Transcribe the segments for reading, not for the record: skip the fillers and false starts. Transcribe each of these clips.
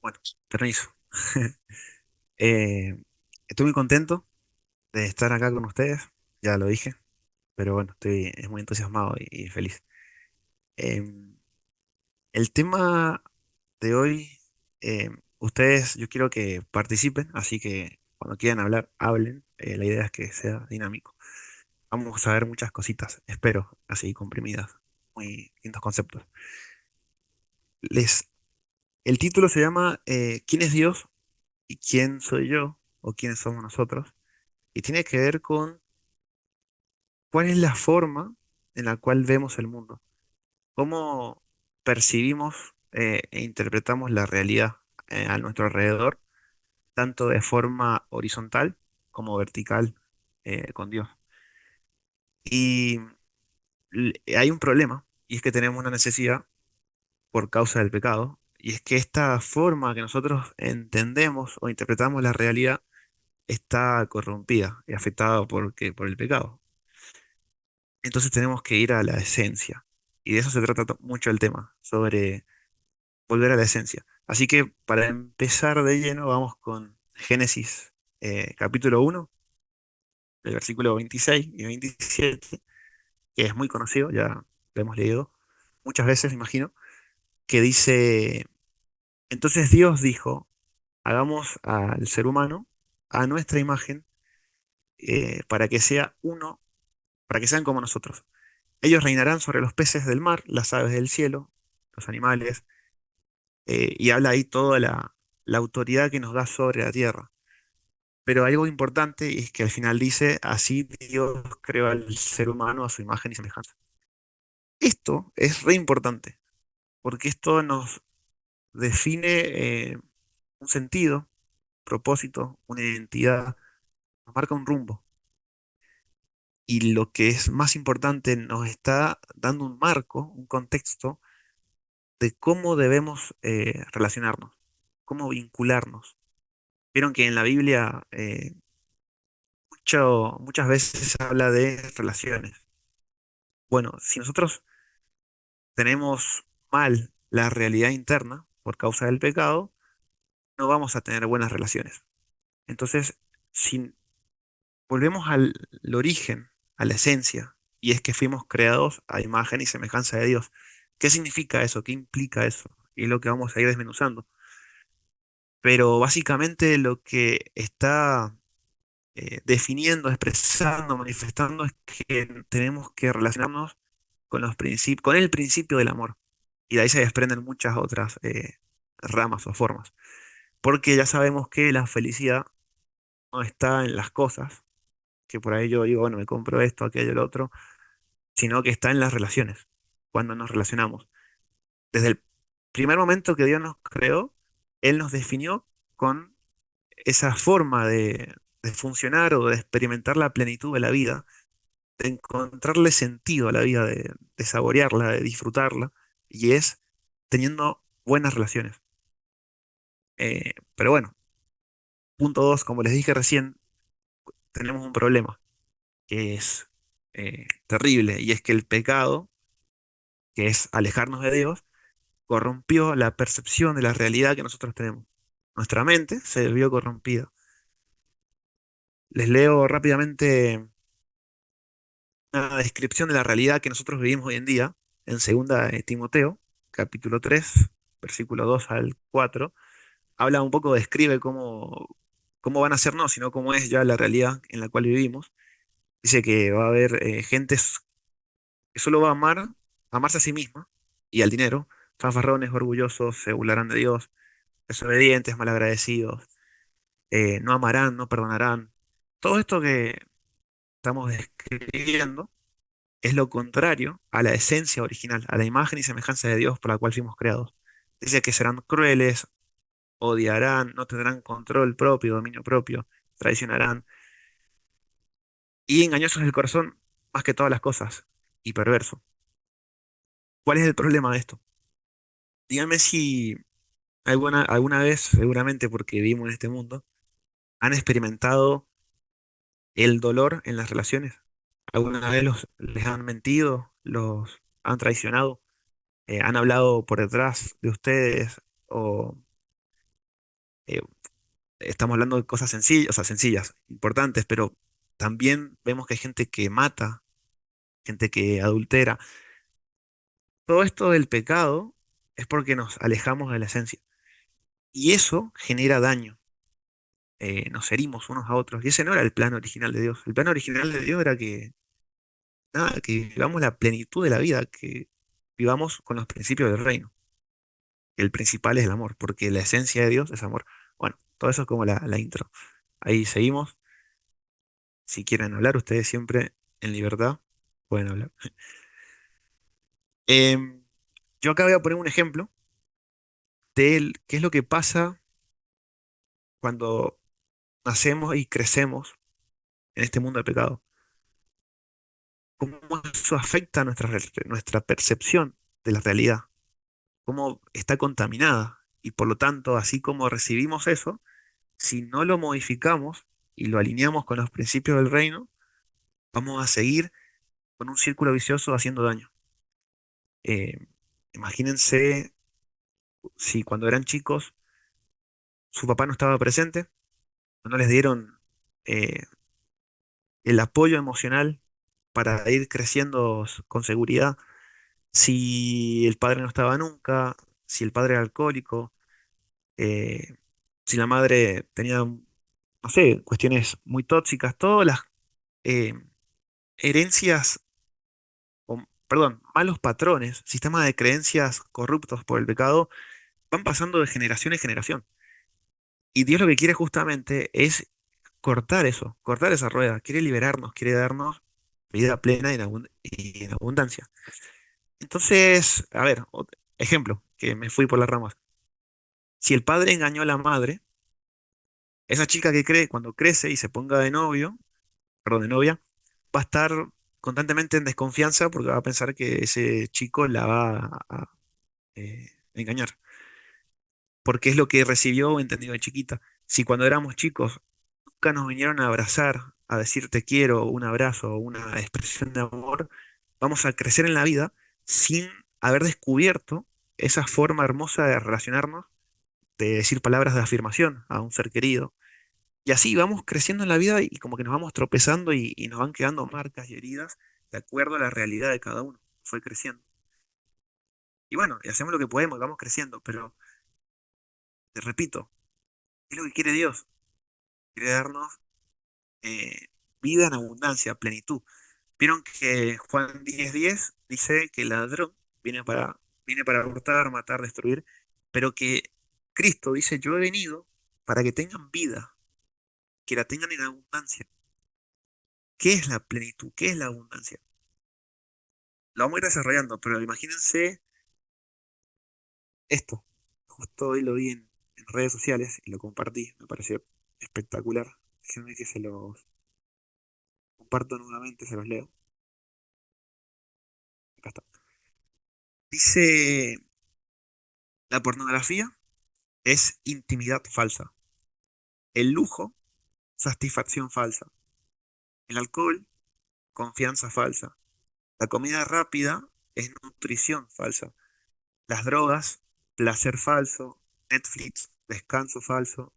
Bueno, permiso. Eh, Estoy muy contento de estar acá con ustedes, ya lo dije, pero bueno, estoy muy entusiasmado y feliz. Em, el tema de hoy, ustedes, yo quiero que participen, así que cuando quieran hablar, hablen. La idea es que sea dinámico. Vamos a ver muchas cositas, espero, así comprimidas, muy lindos conceptos. Les, el título se llama ¿Quién es Dios y quién soy yo o quiénes somos nosotros? Y tiene que ver con cuál es la forma en la cual vemos el mundo, cómo percibimos e interpretamos la realidad a nuestro alrededor, tanto de forma horizontal como vertical con Dios. Y hay un problema, y es que tenemos una necesidad por causa del pecado, y es que esta forma que nosotros entendemos o interpretamos la realidad está corrompida y afectada por el pecado. Entonces tenemos que ir a la esencia. Y de eso se trata mucho el tema, sobre volver a la esencia. Así que para empezar de lleno, vamos con Génesis capítulo 1, el versículo 26 y 27, que es muy conocido, ya lo hemos leído muchas veces, me imagino, que dice, entonces Dios dijo, hagamos al ser humano a nuestra imagen para que sea uno, para que sean como nosotros. Ellos reinarán sobre los peces del mar, las aves del cielo, los animales, y habla ahí toda la autoridad que nos da sobre la tierra. Pero algo importante es que al final dice, así Dios creó al ser humano a su imagen y semejanza. Esto es re importante, porque esto nos define un sentido, propósito, una identidad, nos marca un rumbo. Y lo que es más importante, nos está dando un marco, un contexto de cómo debemos relacionarnos, cómo vincularnos. Vieron que en la Biblia muchas veces se habla de relaciones. Bueno, si nosotros tenemos mal la realidad interna por causa del pecado, no vamos a tener buenas relaciones. Entonces, si volvemos al origen, a la esencia, y es que fuimos creados a imagen y semejanza de Dios. ¿Qué significa eso? ¿Qué implica eso? Y es lo que vamos a ir desmenuzando. Pero básicamente lo que está definiendo, expresando, manifestando es que tenemos que relacionarnos con con el principio del amor. Y de ahí se desprenden muchas otras ramas o formas. Porque ya sabemos que la felicidad no está en las cosas, que por ahí yo digo, bueno, me compro esto, aquello, lo otro, sino que está en las relaciones, cuando nos relacionamos. Desde el primer momento que Dios nos creó, Él nos definió con esa forma de funcionar o de experimentar la plenitud de la vida, de encontrarle sentido a la vida, de saborearla, de disfrutarla, y es teniendo buenas relaciones. Pero bueno, punto dos, como les dije recién, tenemos un problema que es terrible, y es que el pecado, que es alejarnos de Dios, corrompió la percepción de la realidad que nosotros tenemos. Nuestra mente se vio corrompida. Les leo rápidamente una descripción de la realidad que nosotros vivimos hoy en día en segunda de Timoteo, capítulo 3 versículo 2 al 4. Habla un poco, describe cómo van a ser, no, sino cómo es ya la realidad en la cual vivimos. Dice que va a haber gente que solo va a amarse a sí misma y al dinero, fanfarrones, orgullosos, se burlarán de Dios, desobedientes, malagradecidos, no amarán, no perdonarán. Todo esto que estamos describiendo es lo contrario a la esencia original, a la imagen y semejanza de Dios por la cual fuimos creados. Dice que serán crueles, odiarán, no tendrán control propio, dominio propio, traicionarán y engañosos del corazón más que todas las cosas y perverso. ¿Cuál es el problema de esto? Díganme si alguna vez, seguramente porque vivimos en este mundo, han experimentado el dolor en las relaciones. ¿Alguna vez les han mentido, los han traicionado, han hablado por detrás de ustedes o Eh, Estamos hablando de cosas sencillas, o sea, sencillas, importantes, pero también vemos que hay gente que mata, gente que adultera. Todo esto del pecado es porque nos alejamos de la esencia. Y eso genera daño. Nos herimos unos a otros. Y ese no era el plan original de Dios. El plan original de Dios era que, nada, que vivamos la plenitud de la vida, que vivamos con los principios del reino. El principal es el amor, porque la esencia de Dios es amor. Bueno, todo eso es como la intro. Ahí seguimos. Si quieren hablar, ustedes siempre en libertad pueden hablar. Em, yo acá voy a poner un ejemplo de qué es lo que pasa cuando nacemos y crecemos en este mundo de pecado. Cómo eso afecta nuestra percepción de la realidad, cómo está contaminada. Y por lo tanto, así como recibimos eso, si no lo modificamos y lo alineamos con los principios del reino, vamos a seguir con un círculo vicioso haciendo daño. Eh, Imagínense si cuando eran chicos su papá no estaba presente, no les dieron eh, el apoyo emocional para ir creciendo con seguridad, si el padre no estaba nunca, si el padre era alcohólico, eh, si la madre tenía, no sé, cuestiones muy tóxicas, todas las eh, herencias, perdón, malos patrones, sistemas de creencias corruptos por el pecado, van pasando de generación en generación. Y Dios lo que quiere justamente es cortar eso, cortar esa rueda, quiere liberarnos, quiere darnos vida plena y en abundancia. Entonces, a ver, ejemplo, que me fui por las ramas. Si el padre engañó a la madre, esa chica que cree, cuando crece y se ponga de novio, perdón, de novia, va a estar constantemente en desconfianza porque va a pensar que ese chico la va engañar, porque es lo que recibió o entendió de chiquita. Si cuando éramos chicos nunca nos vinieron a abrazar, a decir te quiero, un abrazo, una expresión de amor, vamos a crecer en la vida sin haber descubierto esa forma hermosa de relacionarnos, de decir palabras de afirmación a un ser querido. Y así vamos creciendo en la vida y como que nos vamos tropezando y nos van quedando marcas y heridas de acuerdo a la realidad de cada uno. Fue creciendo. Y bueno, y hacemos lo que podemos y vamos creciendo, pero te repito, es lo que quiere Dios. Quiere darnos eh, vida en abundancia, plenitud. Vieron que Juan 10:10 dice que el ladrón viene para hurtar, matar, destruir, pero que Cristo dice, yo he venido para que tengan vida, que la tengan en abundancia. ¿Qué es la plenitud? ¿Qué es la abundancia? Lo vamos a ir desarrollando, pero imagínense esto. Justo hoy lo vi en redes sociales y lo compartí, me pareció espectacular. Déjenme que se los comparto nuevamente, se los leo. Acá está. Dice, la pornografía es intimidad falsa. El lujo, satisfacción falsa. El alcohol, confianza falsa. La comida rápida es nutrición falsa. Las drogas, placer falso. Netflix, descanso falso.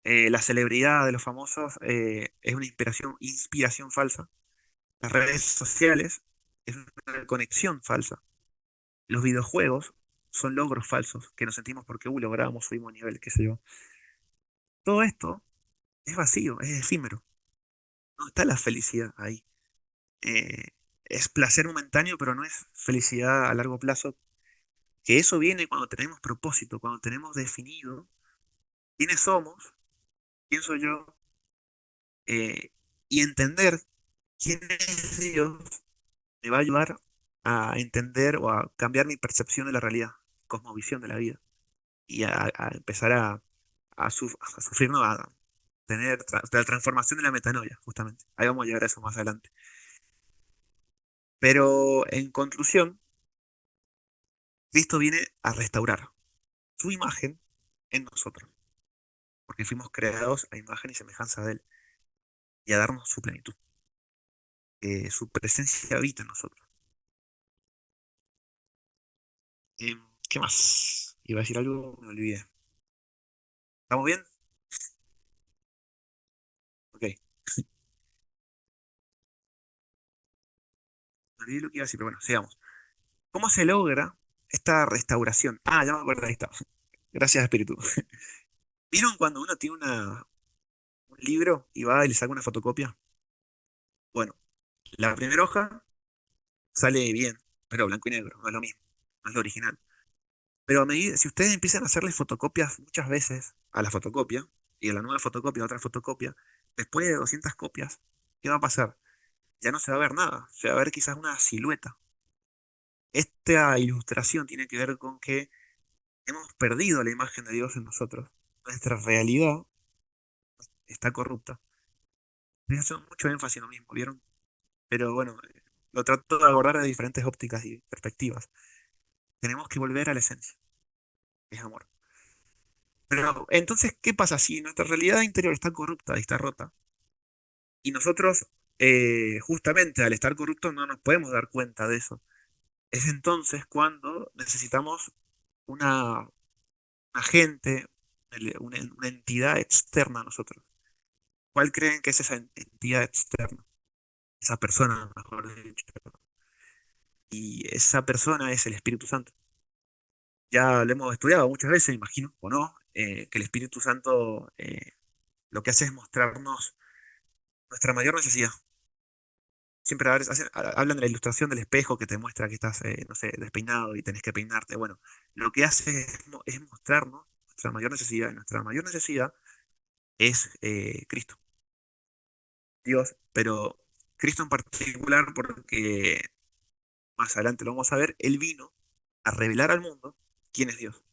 La celebridad de los famosos es una inspiración falsa. Las redes sociales es una conexión falsa. Los videojuegos son logros falsos que nos sentimos porque logramos, subimos nivel, qué sé yo. Todo esto es vacío, es efímero. No está la felicidad ahí. eh, es placer momentáneo, pero no es felicidad a largo plazo, que eso viene cuando tenemos propósito, cuando tenemos definido quiénes somos, quién soy yo, eh, y entender quién es Dios me va a ayudar a entender o a cambiar mi percepción de la realidad, cosmovisión de la vida, y a empezar a sufrir, no, a tener la transformación de la metanoia, justamente. Ahí vamos a llegar a eso más adelante. Pero en conclusión, Cristo viene a restaurar su imagen en nosotros, porque fuimos creados a imagen y semejanza de Él, y a darnos su plenitud, que su presencia habita en nosotros. ¿Qué más? Iba a decir algo, me olvidé. ¿Estamos bien? Ok. No olvidé lo que iba a decir, pero bueno, sigamos. ¿Cómo se logra esta restauración? Ah, ya me acuerdo, ahí está. Gracias, Espíritu. ¿Vieron cuando uno tiene un libro y va y le saca una fotocopia? Bueno, la primera hoja sale bien, pero blanco y negro, no es lo mismo, no es lo original. Pero a medida, si ustedes empiezan a hacerle fotocopias muchas veces a la fotocopia, y a la nueva fotocopia, a otra fotocopia, después de 200 copias, ¿qué va a pasar? Ya no se va a ver nada, se va a ver quizás una silueta. Esta ilustración tiene que ver con que hemos perdido la imagen de Dios en nosotros. Nuestra realidad está corrupta. Estoy haciendo mucho énfasis en lo mismo, ¿vieron? Pero bueno, lo trato de abordar de diferentes ópticas y perspectivas. Tenemos que volver a la esencia, que es amor. Pero entonces, ¿qué pasa si nuestra realidad interior está corrupta y está rota? Y nosotros, justamente al estar corruptos, no nos podemos dar cuenta de eso. Es entonces cuando necesitamos una, un agente, una entidad externa a nosotros. ¿Cuál creen que es esa entidad externa? Esa persona, mejor dicho. Y esa persona es el Espíritu Santo. Ya lo hemos estudiado muchas veces, imagino, o no, que el Espíritu Santo lo que hace es mostrarnos nuestra mayor necesidad. Siempre hablan de la ilustración del espejo que te muestra que estás, no sé, despeinado y tenés que peinarte. Bueno, lo que hace es mostrarnos nuestra mayor necesidad. Y nuestra mayor necesidad es Cristo, Dios, pero Cristo en particular, porque más adelante lo vamos a ver, Él vino a revelar al mundo quién es Dios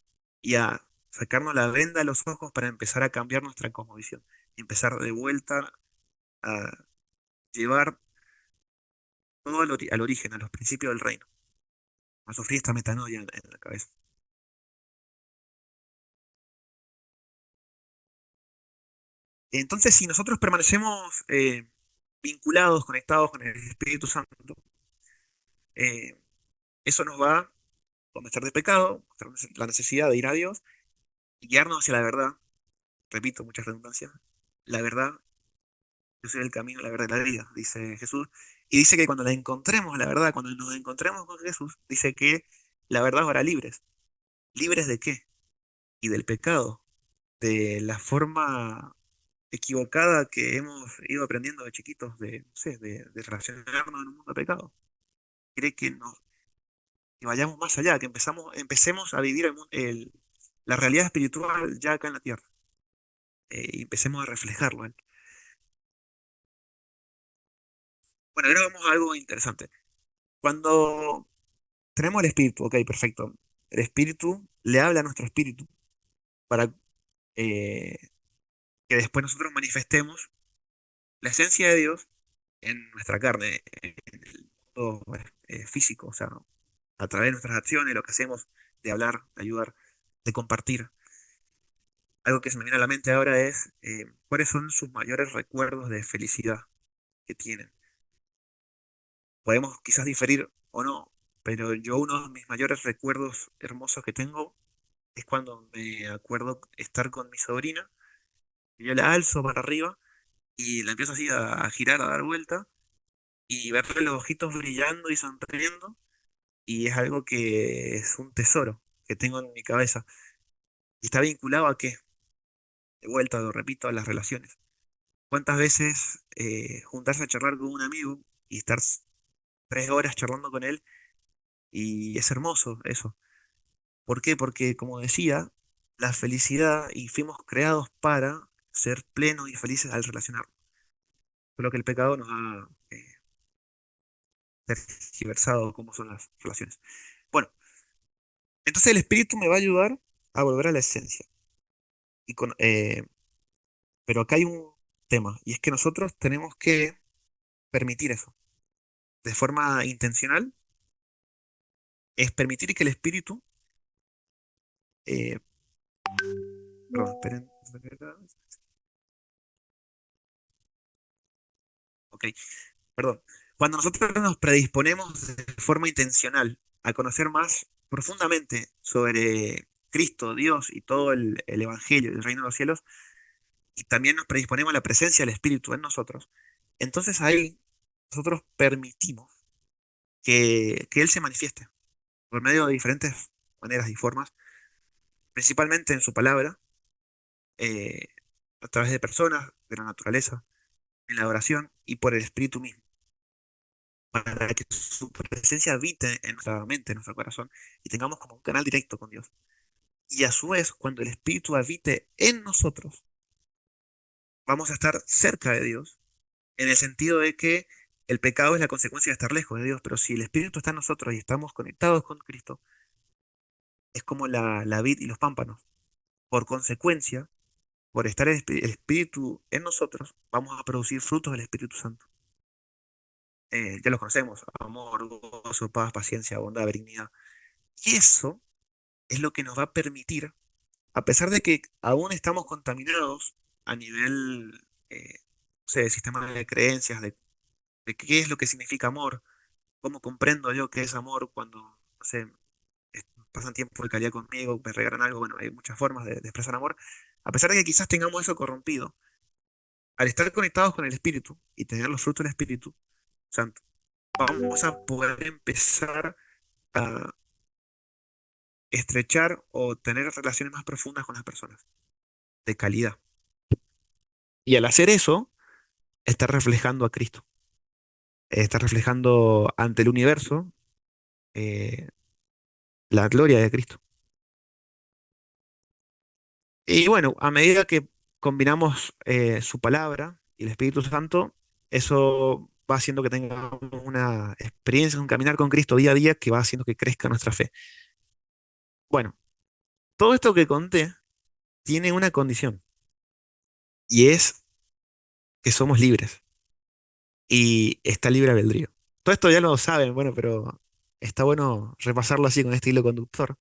y a sacarnos la venda de los ojos para empezar a cambiar nuestra cosmovisión y empezar de vuelta a llevar todo al origen, a los principios del reino, a sufrir esta metanoia en la cabeza. Entonces, si nosotros permanecemos vinculados, conectados con el Espíritu Santo, eh, eso nos va a convencer de pecado, mostrarnos la necesidad de ir a Dios y guiarnos hacia la verdad. Repito, muchas redundancias. La verdad, yo soy el camino, la verdad y la vida, dice Jesús. Y dice que cuando la encontremos, la verdad, cuando nos encontremos con Jesús, dice que la verdad os hará libres. ¿Libres de qué? Y del pecado, de la forma equivocada que hemos ido aprendiendo de chiquitos, de, no sé, de relacionarnos en un mundo de pecado. Quiere que vayamos más allá, que empecemos a vivir la realidad espiritual ya acá en la tierra, y empecemos a reflejarlo. Bueno, ahora vamos a algo interesante. Cuando tenemos el espíritu, ok, perfecto. El espíritu le habla a nuestro espíritu para eh, que después nosotros manifestemos la esencia de Dios en nuestra carne, en el mundo físico, o sea, a través de nuestras acciones, lo que hacemos, de hablar, de ayudar, de compartir. Algo que se me viene a la mente ahora es cuáles son sus mayores recuerdos de felicidad que tienen. Podemos quizás diferir o no, pero yo uno de mis mayores recuerdos hermosos que tengo es cuando me acuerdo estar con mi sobrina, y yo la alzo para arriba y la empiezo así a girar, a dar vuelta, y verle los ojitos brillando y sonriendo, y es algo que es un tesoro que tengo en mi cabeza. Y está vinculado a qué, de vuelta, lo repito, a las relaciones. ¿Cuántas veces juntarse a charlar con un amigo y estar 3 horas charlando con él y es hermoso eso? ¿Por qué? Porque, como decía, la felicidad y fuimos creados para ser plenos y felices al relacionarnos. Solo que el pecado nos ha tergiversado cómo son las relaciones. Bueno, entonces el espíritu me va a ayudar a volver a la esencia. Y pero acá hay un tema, y es que nosotros tenemos que permitir eso. De forma intencional, es permitir que el espíritu... eh, perdón, esperen. Ok, perdón. Cuando nosotros nos predisponemos de forma intencional a conocer más profundamente sobre Cristo, Dios y todo el Evangelio, el reino de los cielos, y también nos predisponemos a la presencia del Espíritu en nosotros, entonces ahí nosotros permitimos que Él se manifieste por medio de diferentes maneras y formas, principalmente en su palabra, eh, a través de personas, de la naturaleza, en la oración y por el Espíritu mismo, para que su presencia habite en nuestra mente, en nuestro corazón, y tengamos como un canal directo con Dios. Y a su vez, cuando el Espíritu habite en nosotros, vamos a estar cerca de Dios, en el sentido de que el pecado es la consecuencia de estar lejos de Dios, pero si el Espíritu está en nosotros y estamos conectados con Cristo, es como la vid y los pámpanos. Por consecuencia, por estar el Espíritu en nosotros, vamos a producir frutos del Espíritu Santo. Ya los conocemos: amor, gozo, paz, paciencia, bondad, benignidad. Y eso es lo que nos va a permitir, a pesar de que aún estamos contaminados a nivel, no sé, de sistema de creencias, de qué es lo que significa amor, cómo comprendo yo qué es amor cuando, no sé, pasan tiempo de calidad conmigo, me regalan algo. Bueno, hay muchas formas de expresar amor. A pesar de que quizás tengamos eso corrompido, al estar conectados con el Espíritu y tener los frutos del Espíritu Santo, vamos a poder empezar a estrechar o tener relaciones más profundas con las personas, de calidad. Y al hacer eso, está reflejando a Cristo, está reflejando ante el universo eh, la gloria de Cristo. Y bueno, a medida que combinamos su palabra y el Espíritu Santo, eso va haciendo que tengamos una experiencia, un caminar con Cristo día a día que va haciendo que crezca nuestra fe. Bueno, todo esto que conté tiene una condición, y es que somos libres y está libre albedrío. Todo esto ya lo saben, bueno, pero está bueno repasarlo así con este hilo conductor.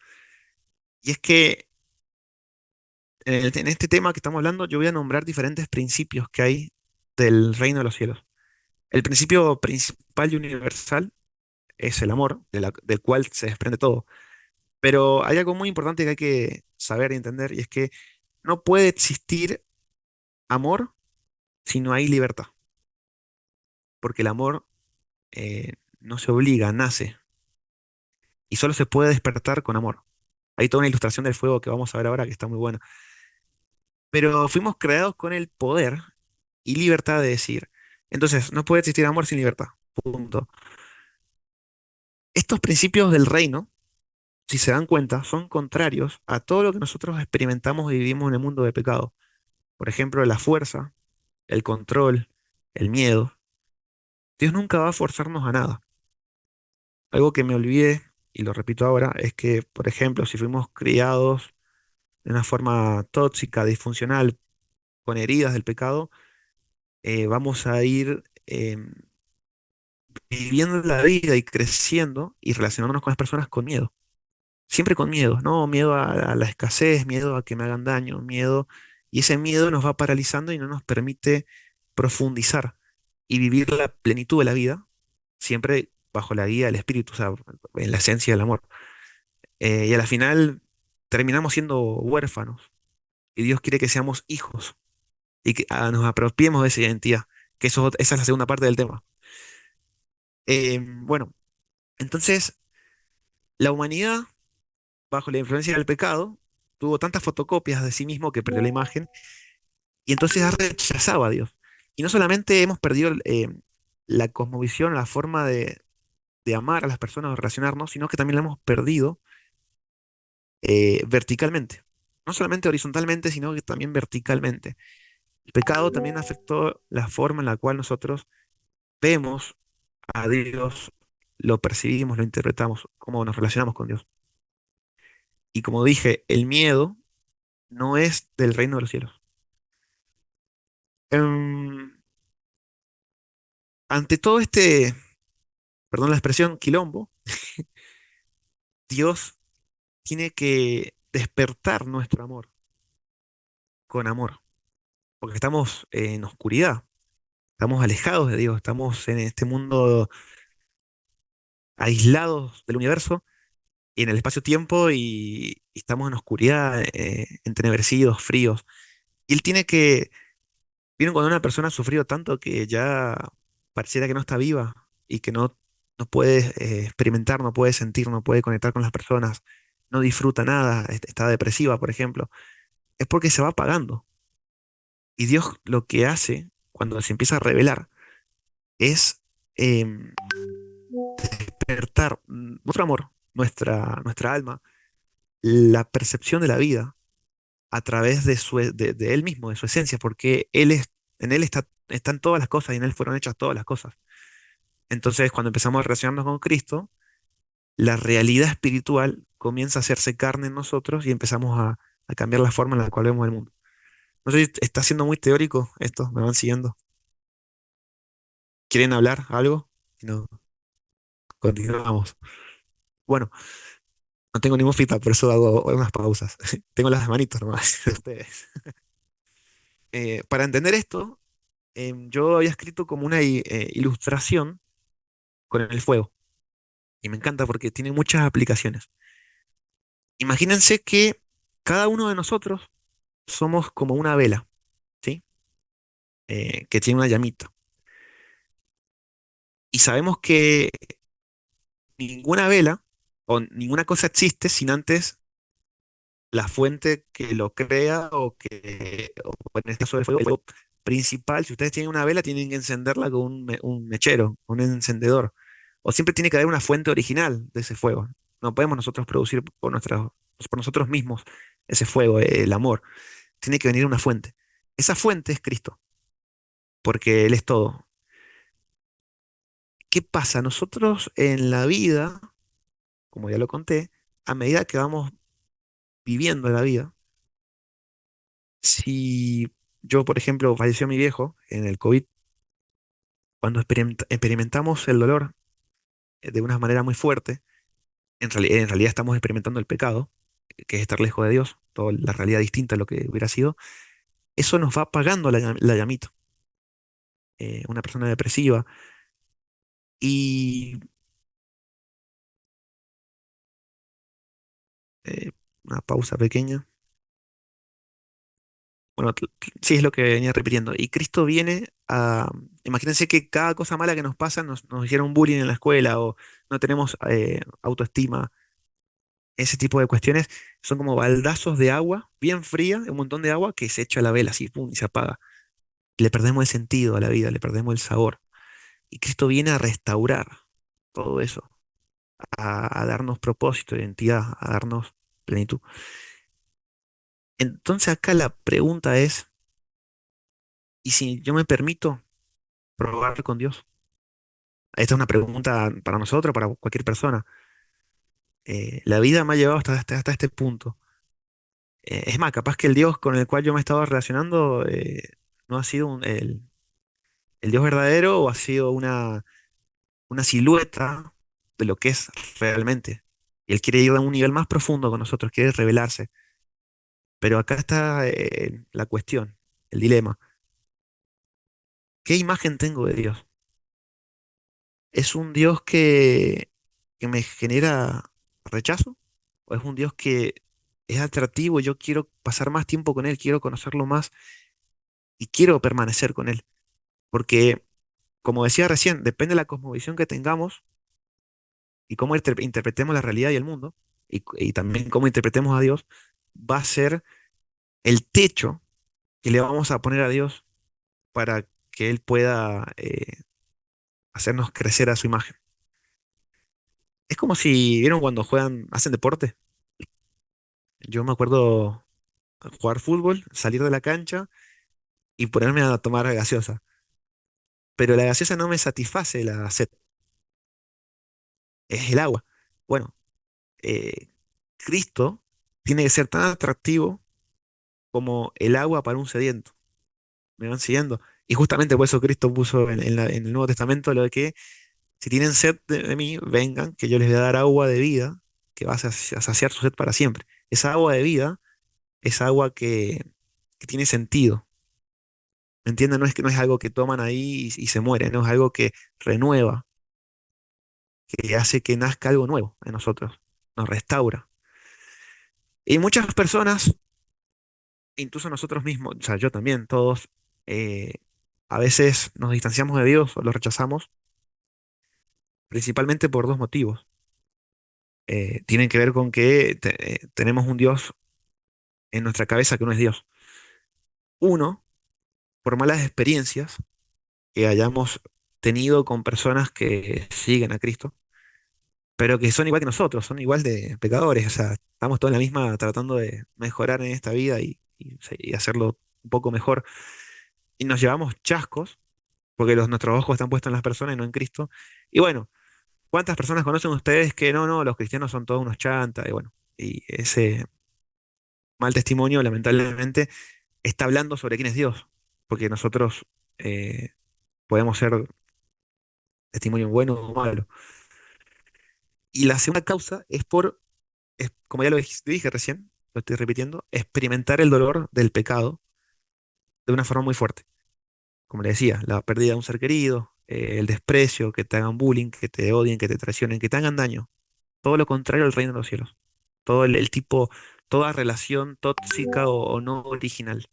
Y es que en este tema que estamos hablando, yo voy a nombrar diferentes principios que hay del reino de los cielos. El principio principal y universal es el amor, del cual se desprende todo. Pero hay algo muy importante que hay que saber y entender, y es que no puede existir amor si no hay libertad, porque el amor no se obliga, nace, y solo se puede despertar con amor. Hay toda una ilustración del fuego que vamos a ver ahora que está muy buena. Pero fuimos creados con el poder y libertad de decir. Entonces, no puede existir amor sin libertad. Punto. Estos principios del reino, si se dan cuenta, son contrarios a todo lo que nosotros experimentamos y vivimos en el mundo de pecado. Por ejemplo, la fuerza, el control, el miedo. Dios nunca va a forzarnos a nada. Algo que me olvidé, y lo repito ahora, es que, por ejemplo, si fuimos criados de una forma tóxica, disfuncional, con heridas del pecado, vamos a ir viviendo la vida y creciendo y relacionándonos con las personas con miedo. Siempre con miedo, ¿no? Miedo a la escasez, miedo a que me hagan daño, miedo. Y ese miedo nos va paralizando y no nos permite profundizar y vivir la plenitud de la vida, siempre bajo la guía del Espíritu, o sea, en la esencia del amor. Y a la final terminamos siendo huérfanos y Dios quiere que seamos hijos y que nos apropiemos de esa identidad, que esa es la segunda parte del tema. Bueno, entonces la humanidad, bajo la influencia del pecado, tuvo tantas fotocopias de sí mismo que perdió la imagen, y entonces ha rechazado a Dios. Y no solamente hemos perdido la cosmovisión, la forma de amar a las personas o relacionarnos, sino que también la hemos perdido verticalmente. No solamente horizontalmente, sino que también verticalmente. El pecado también afectó la forma en la cual nosotros vemos a Dios, lo percibimos, lo interpretamos, cómo nos relacionamos con Dios. Y como dije, el miedo no es del reino de los cielos. Em, Ante todo este, perdón la expresión, quilombo, Dios tiene que despertar nuestro amor con amor, porque estamos en oscuridad, estamos alejados de Dios, estamos en este mundo aislados del universo, y en el espacio-tiempo y estamos en oscuridad, entenebrecidos, fríos. Y él tiene que, vieron cuando una persona ha sufrido tanto que ya pareciera que no está viva y que no puede experimentar, no puede sentir, no puede conectar con las personas, no disfruta nada, está depresiva, por ejemplo, es porque se va apagando. Y Dios lo que hace cuando se empieza a revelar es em, despertar nuestro amor, nuestra alma, la percepción de la vida a través de él mismo, de su esencia, porque en él están todas las cosas y en él fueron hechas todas las cosas. Entonces, cuando empezamos a relacionarnos con Cristo, la realidad espiritual comienza a hacerse carne en nosotros y empezamos a cambiar la forma en la cual vemos el mundo. No sé si está siendo muy teórico esto, me van siguiendo. ¿Quieren hablar algo? Si no, continuamos. Bueno, no tengo ningún feedback, por eso hago unas pausas. Tengo las manitos nomás de ustedes. Para entender esto, yo había escrito como una ilustración con el fuego. Y me encanta porque tiene muchas aplicaciones. Imagínense que cada uno de nosotros somos como una vela, ¿sí? Que tiene una llamita. Y sabemos que ninguna vela o ninguna cosa existe sin antes la fuente que lo crea o en este caso el fuego principal. Si ustedes tienen una vela, tienen que encenderla con un mechero, un encendedor. O siempre tiene que haber una fuente original de ese fuego. No podemos nosotros producir por nosotros mismos ese fuego, el amor. Tiene que venir una fuente. Esa fuente es Cristo, porque Él es todo. ¿Qué pasa? Nosotros en la vida, como ya lo conté, a medida que vamos viviendo la vida, si yo, por ejemplo, falleció mi viejo en el COVID, cuando experimentamos el dolor de una manera muy fuerte, en realidad estamos experimentando el pecado, que es estar lejos de Dios, toda la realidad distinta a lo que hubiera sido, eso nos va apagando la llamita. Una persona depresiva y eh, una pausa pequeña. Bueno, sí es lo que venía repitiendo. Y Cristo viene a... Imagínense que cada cosa mala que nos pasa nos hicieron bullying en la escuela o no tenemos autoestima. Ese tipo de cuestiones son como baldazos de agua, bien fría, un montón de agua que se echa a la vela así, pum, y se apaga. Y le perdemos el sentido a la vida, le perdemos el sabor. Y Cristo viene a restaurar todo eso, a darnos propósito, identidad, a darnos plenitud. Entonces acá la pregunta es, ¿y si yo me permito probar con Dios? Esta es una pregunta para nosotros, para cualquier persona. La vida me ha llevado hasta este punto. Es más, capaz que el Dios con el cual yo me he estado relacionando no ha sido el Dios verdadero o ha sido una silueta de lo que es realmente. Y Él quiere ir a un nivel más profundo con nosotros, quiere revelarse. Pero acá está la cuestión, el dilema. ¿Qué imagen tengo de Dios? ¿Es un Dios que me genera rechazo? ¿O es un Dios que es atractivo y yo quiero pasar más tiempo con Él, quiero conocerlo más y quiero permanecer con Él? Porque, como decía recién, depende de la cosmovisión que tengamos y cómo interpretemos la realidad y el mundo, y también cómo interpretemos a Dios, va a ser el techo que le vamos a poner a Dios para que Él pueda hacernos crecer a su imagen. Es como si, ¿vieron cuando juegan, hacen deporte? Yo me acuerdo jugar fútbol, salir de la cancha y ponerme a tomar gaseosa. Pero la gaseosa no me satisface la sed, es el agua. Bueno, eh, Cristo tiene que ser tan atractivo como el agua para un sediento. ¿Me van siguiendo? Y justamente por eso Cristo puso en el Nuevo Testamento lo de que si tienen sed de mí, vengan, que yo les voy a dar agua de vida, que va a saciar su sed para siempre. Esa agua de vida es agua que tiene sentido. ¿Me entienden? No es que no es algo que toman ahí y se muere, no es algo que renueva, que hace que nazca algo nuevo en nosotros. nos restaura. Y muchas personas, incluso nosotros mismos, o sea, yo también, todos, eh, a veces nos distanciamos de Dios o lo rechazamos, principalmente por dos motivos. Tienen que ver con que tenemos un Dios en nuestra cabeza que no es Dios. Uno, por malas experiencias que hayamos tenido con personas que siguen a Cristo, pero que son igual que nosotros, son igual de pecadores. O sea, estamos todos en la misma tratando de mejorar en esta vida y hacerlo un poco mejor. Y nos llevamos chascos, porque nuestros ojos están puestos en las personas y no en Cristo. Y bueno, ¿cuántas personas conocen ustedes que no, no, los cristianos son todos unos chantas? Y bueno, y ese mal testimonio, lamentablemente, está hablando sobre quién es Dios, porque nosotros podemos ser testimonio bueno o malo. Y la segunda causa es como ya lo dije recién, lo estoy repitiendo, experimentar el dolor del pecado de una forma muy fuerte. Como le decía, la pérdida de un ser querido, el desprecio, que te hagan bullying, que te odien, que te traicionen, que te hagan daño. Todo lo contrario al reino de los cielos. Todo el tipo, toda relación tóxica o no original.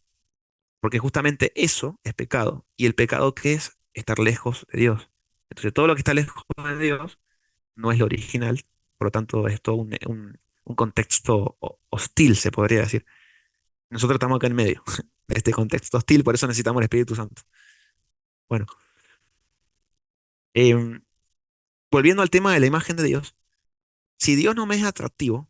Porque justamente eso es pecado. ¿Y el pecado qué es? Estar lejos de Dios. Entonces todo lo que está lejos de Dios no es lo original, por lo tanto es todo un contexto hostil, se podría decir. Nosotros estamos acá en medio de este contexto hostil, por eso necesitamos el Espíritu Santo. Bueno, em, volviendo al tema de la imagen de Dios, si Dios no me es atractivo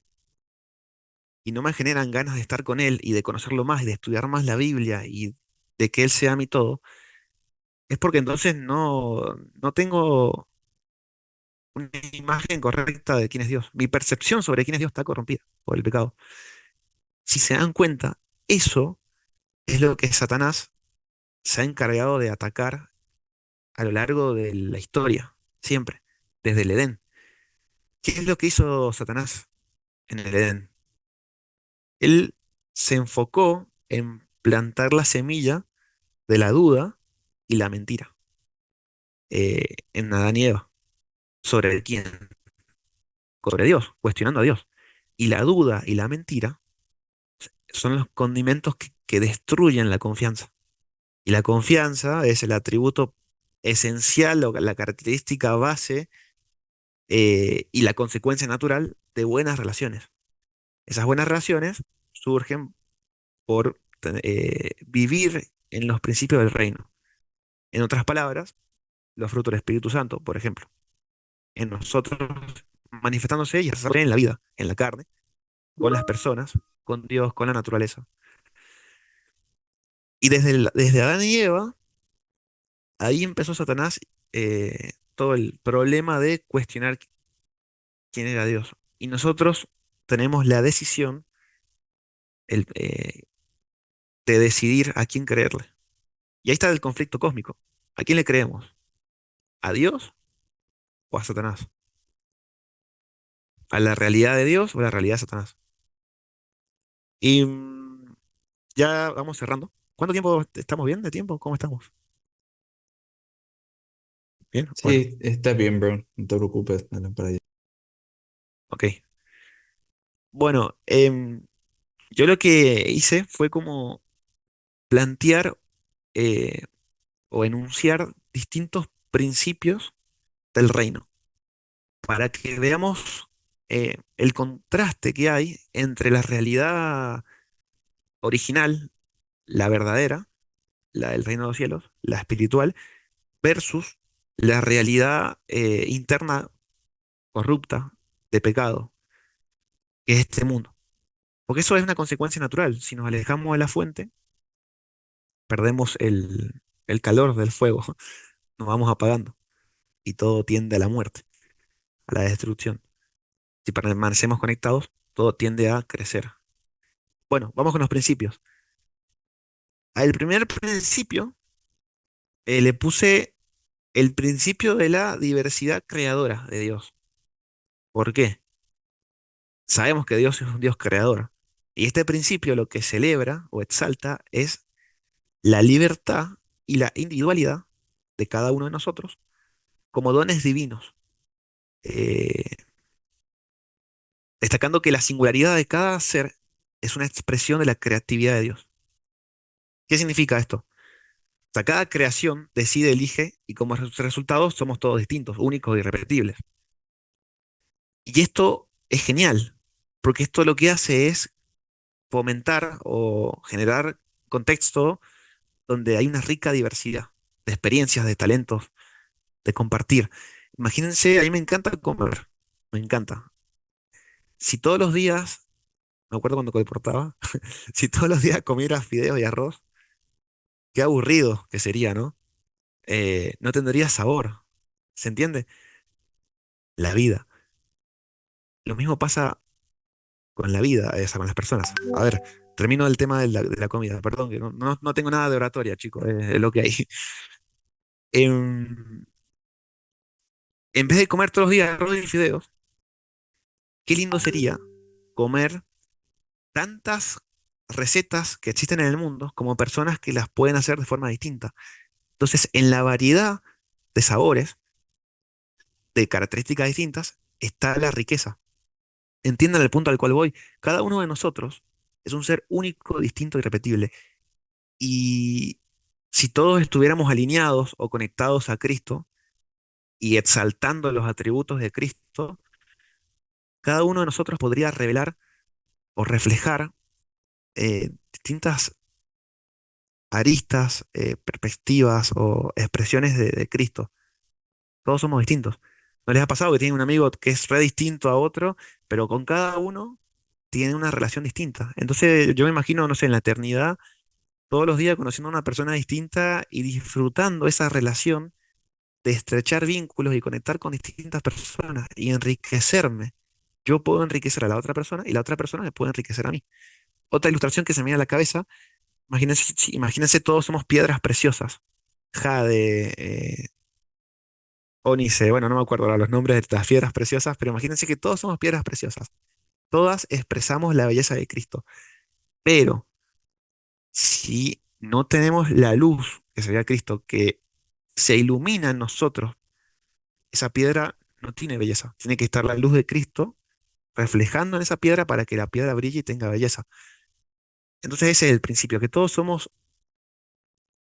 y no me generan ganas de estar con Él y de conocerlo más y de estudiar más la Biblia y de que Él sea mi todo, es porque entonces no tengo una imagen correcta de quién es Dios. Mi percepción sobre quién es Dios está corrompida por el pecado. Si se dan cuenta, eso es lo que Satanás se ha encargado de atacar a lo largo de la historia, siempre, desde el Edén. ¿Qué es lo que hizo Satanás en el Edén? Él se enfocó en plantar la semilla de la duda y la mentira en Adán y Eva. ¿Sobre quién? Sobre Dios, cuestionando a Dios. Y la duda y la mentira son los condimentos que destruyen la confianza. Y la confianza es el atributo esencial o la característica base y la consecuencia natural de buenas relaciones. Esas buenas relaciones surgen por vivir en los principios del reino. En otras palabras, los frutos del Espíritu Santo, por ejemplo, en nosotros manifestándose y desarrollándose en la vida, en la carne, con las personas, con Dios, con la naturaleza. Y desde Adán y Eva, ahí empezó Satanás todo el problema de cuestionar quién era Dios. Y nosotros tenemos la decisión el, de decidir a quién creerle. Y ahí está el conflicto cósmico. ¿A quién le creemos? ¿A Dios o a Satanás? ¿A la realidad de Dios o a la realidad de Satanás? Y ya vamos cerrando. ¿Cuánto tiempo estamos bien de tiempo? ¿Cómo estamos? Bien, bueno, Sí, está bien, bro. No te preocupes, dale para allá. ok. Bueno, yo lo que hice fue como plantear eh, o enunciar distintos principios del reino para que veamos el contraste que hay entre la realidad original, la verdadera, la del reino de los cielos, la espiritual, versus la realidad interna corrupta de pecado, que es este mundo. Porque eso es una consecuencia natural. Si nos alejamos de la fuente, perdemos el calor del fuego, nos vamos apagando y todo tiende a la muerte, a la destrucción. Si permanecemos conectados, todo tiende a crecer. Bueno, vamos con los principios. Al primer principio le puse el principio de la diversidad creadora de Dios. ¿Por qué? Sabemos que Dios es un Dios creador. Y este principio lo que celebra o exalta es la libertad y la individualidad de cada uno de nosotros como dones divinos. Eh, destacando que la singularidad de cada ser es una expresión de la creatividad de Dios. ¿Qué significa esto? O sea, cada creación decide, elige, y como resultado somos todos distintos, únicos y irrepetibles. Y esto es genial, porque esto lo que hace es fomentar o generar contexto donde hay una rica diversidad de experiencias, de talentos, de compartir. Imagínense, a mí me encanta comer, me encanta. Si todos los días, me acuerdo cuando colportaba, si todos los días comiera fideos y arroz, qué aburrido que sería, ¿no? No tendría sabor, ¿se entiende? La vida. Lo mismo pasa con la vida, esa, con las personas. A ver, termino el tema de la comida, perdón, que no tengo nada de oratoria, chicos, es lo que hay. Em, en vez de comer todos los días arroz y fideos, qué lindo sería comer tantas recetas que existen en el mundo como personas que las pueden hacer de forma distinta. Entonces, en la variedad de sabores, de características distintas, está la riqueza. Entiendan el punto al cual voy. Cada uno de nosotros es un ser único, distinto y repetible. Y si todos estuviéramos alineados o conectados a Cristo y exaltando los atributos de Cristo, cada uno de nosotros podría revelar o reflejar distintas aristas, perspectivas o expresiones de Cristo. Todos somos distintos. ¿No les ha pasado que tienen un amigo que es re distinto a otro, pero con cada uno tiene una relación distinta? Entonces yo me imagino, no sé, en la eternidad, todos los días conociendo a una persona distinta y disfrutando esa relación de estrechar vínculos y conectar con distintas personas y enriquecerme. Yo puedo enriquecer a la otra persona y la otra persona me puede enriquecer a mí. Otra ilustración que se me viene a la cabeza, imagínense, sí, imagínense todos somos piedras preciosas. Jade, ónice, bueno, no me acuerdo ahora los nombres de las piedras preciosas, pero imagínense que todos somos piedras preciosas. Todas expresamos la belleza de Cristo. Pero si no tenemos la luz, que sería Cristo, que se ilumina en nosotros, esa piedra no tiene belleza. Tiene que estar la luz de Cristo reflejando en esa piedra para que la piedra brille y tenga belleza. Entonces ese es el principio, que todos somos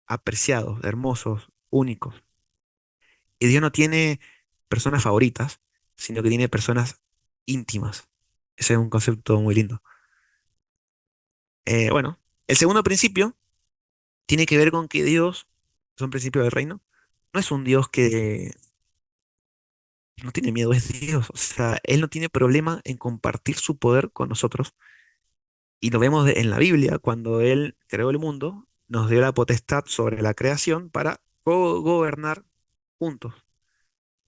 apreciados, hermosos, únicos. Y Dios no tiene personas favoritas, sino que tiene personas íntimas. Ese es un concepto muy lindo. Bueno, el segundo principio tiene que ver con que Dios, es un principio del reino, no es un Dios que no tiene miedo, es Dios. O sea, Él no tiene problema en compartir su poder con nosotros. Y lo vemos en la Biblia, cuando Él creó el mundo, nos dio la potestad sobre la creación para gobernar juntos,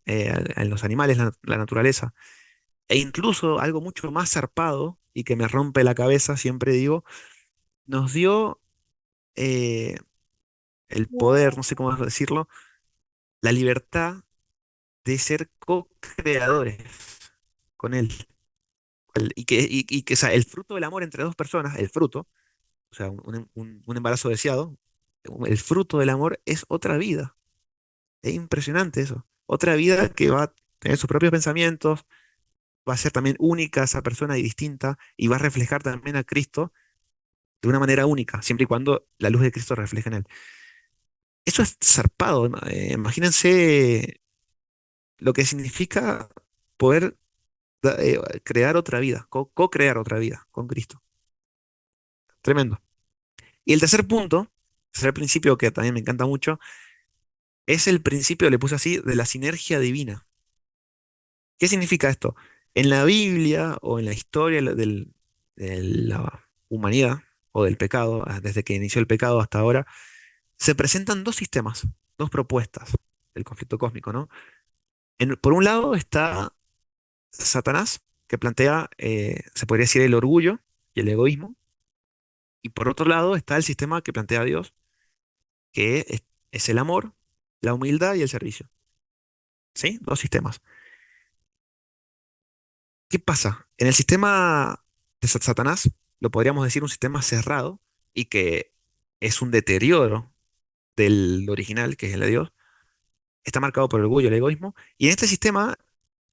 en los animales, la naturaleza. E incluso algo mucho más zarpado y que me rompe la cabeza, siempre digo, nos dio eh, el poder, no sé cómo decirlo, la libertad de ser co-creadores con Él. Y que, o sea, el fruto del amor entre dos personas, el fruto, o sea, un embarazo deseado, el fruto del amor es otra vida. Es impresionante eso. Otra vida que va a tener sus propios pensamientos, va a ser también única esa persona y distinta, y va a reflejar también a Cristo de una manera única, siempre y cuando la luz de Cristo refleje en él. Eso es zarpado, ¿no? Imagínense lo que significa poder crear otra vida, co-crear otra vida con Cristo. Tremendo. Y el tercer punto, tercer principio que también me encanta mucho, es el principio, le puse así, de la sinergia divina. ¿Qué significa esto? En la Biblia o en la historia de la humanidad o del pecado, desde que inició el pecado hasta ahora, se presentan dos sistemas, dos propuestas del conflicto cósmico, ¿no? Por un lado está Satanás, que plantea, se podría decir, el orgullo y el egoísmo, y por otro lado está el sistema que plantea Dios, que es el amor, la humildad y el servicio. ¿Sí? Dos sistemas. ¿Qué pasa? En el sistema de Satanás, lo podríamos decir un sistema cerrado y que es un deterioro del original, que es el de Dios, está marcado por el orgullo y el egoísmo, y en este sistema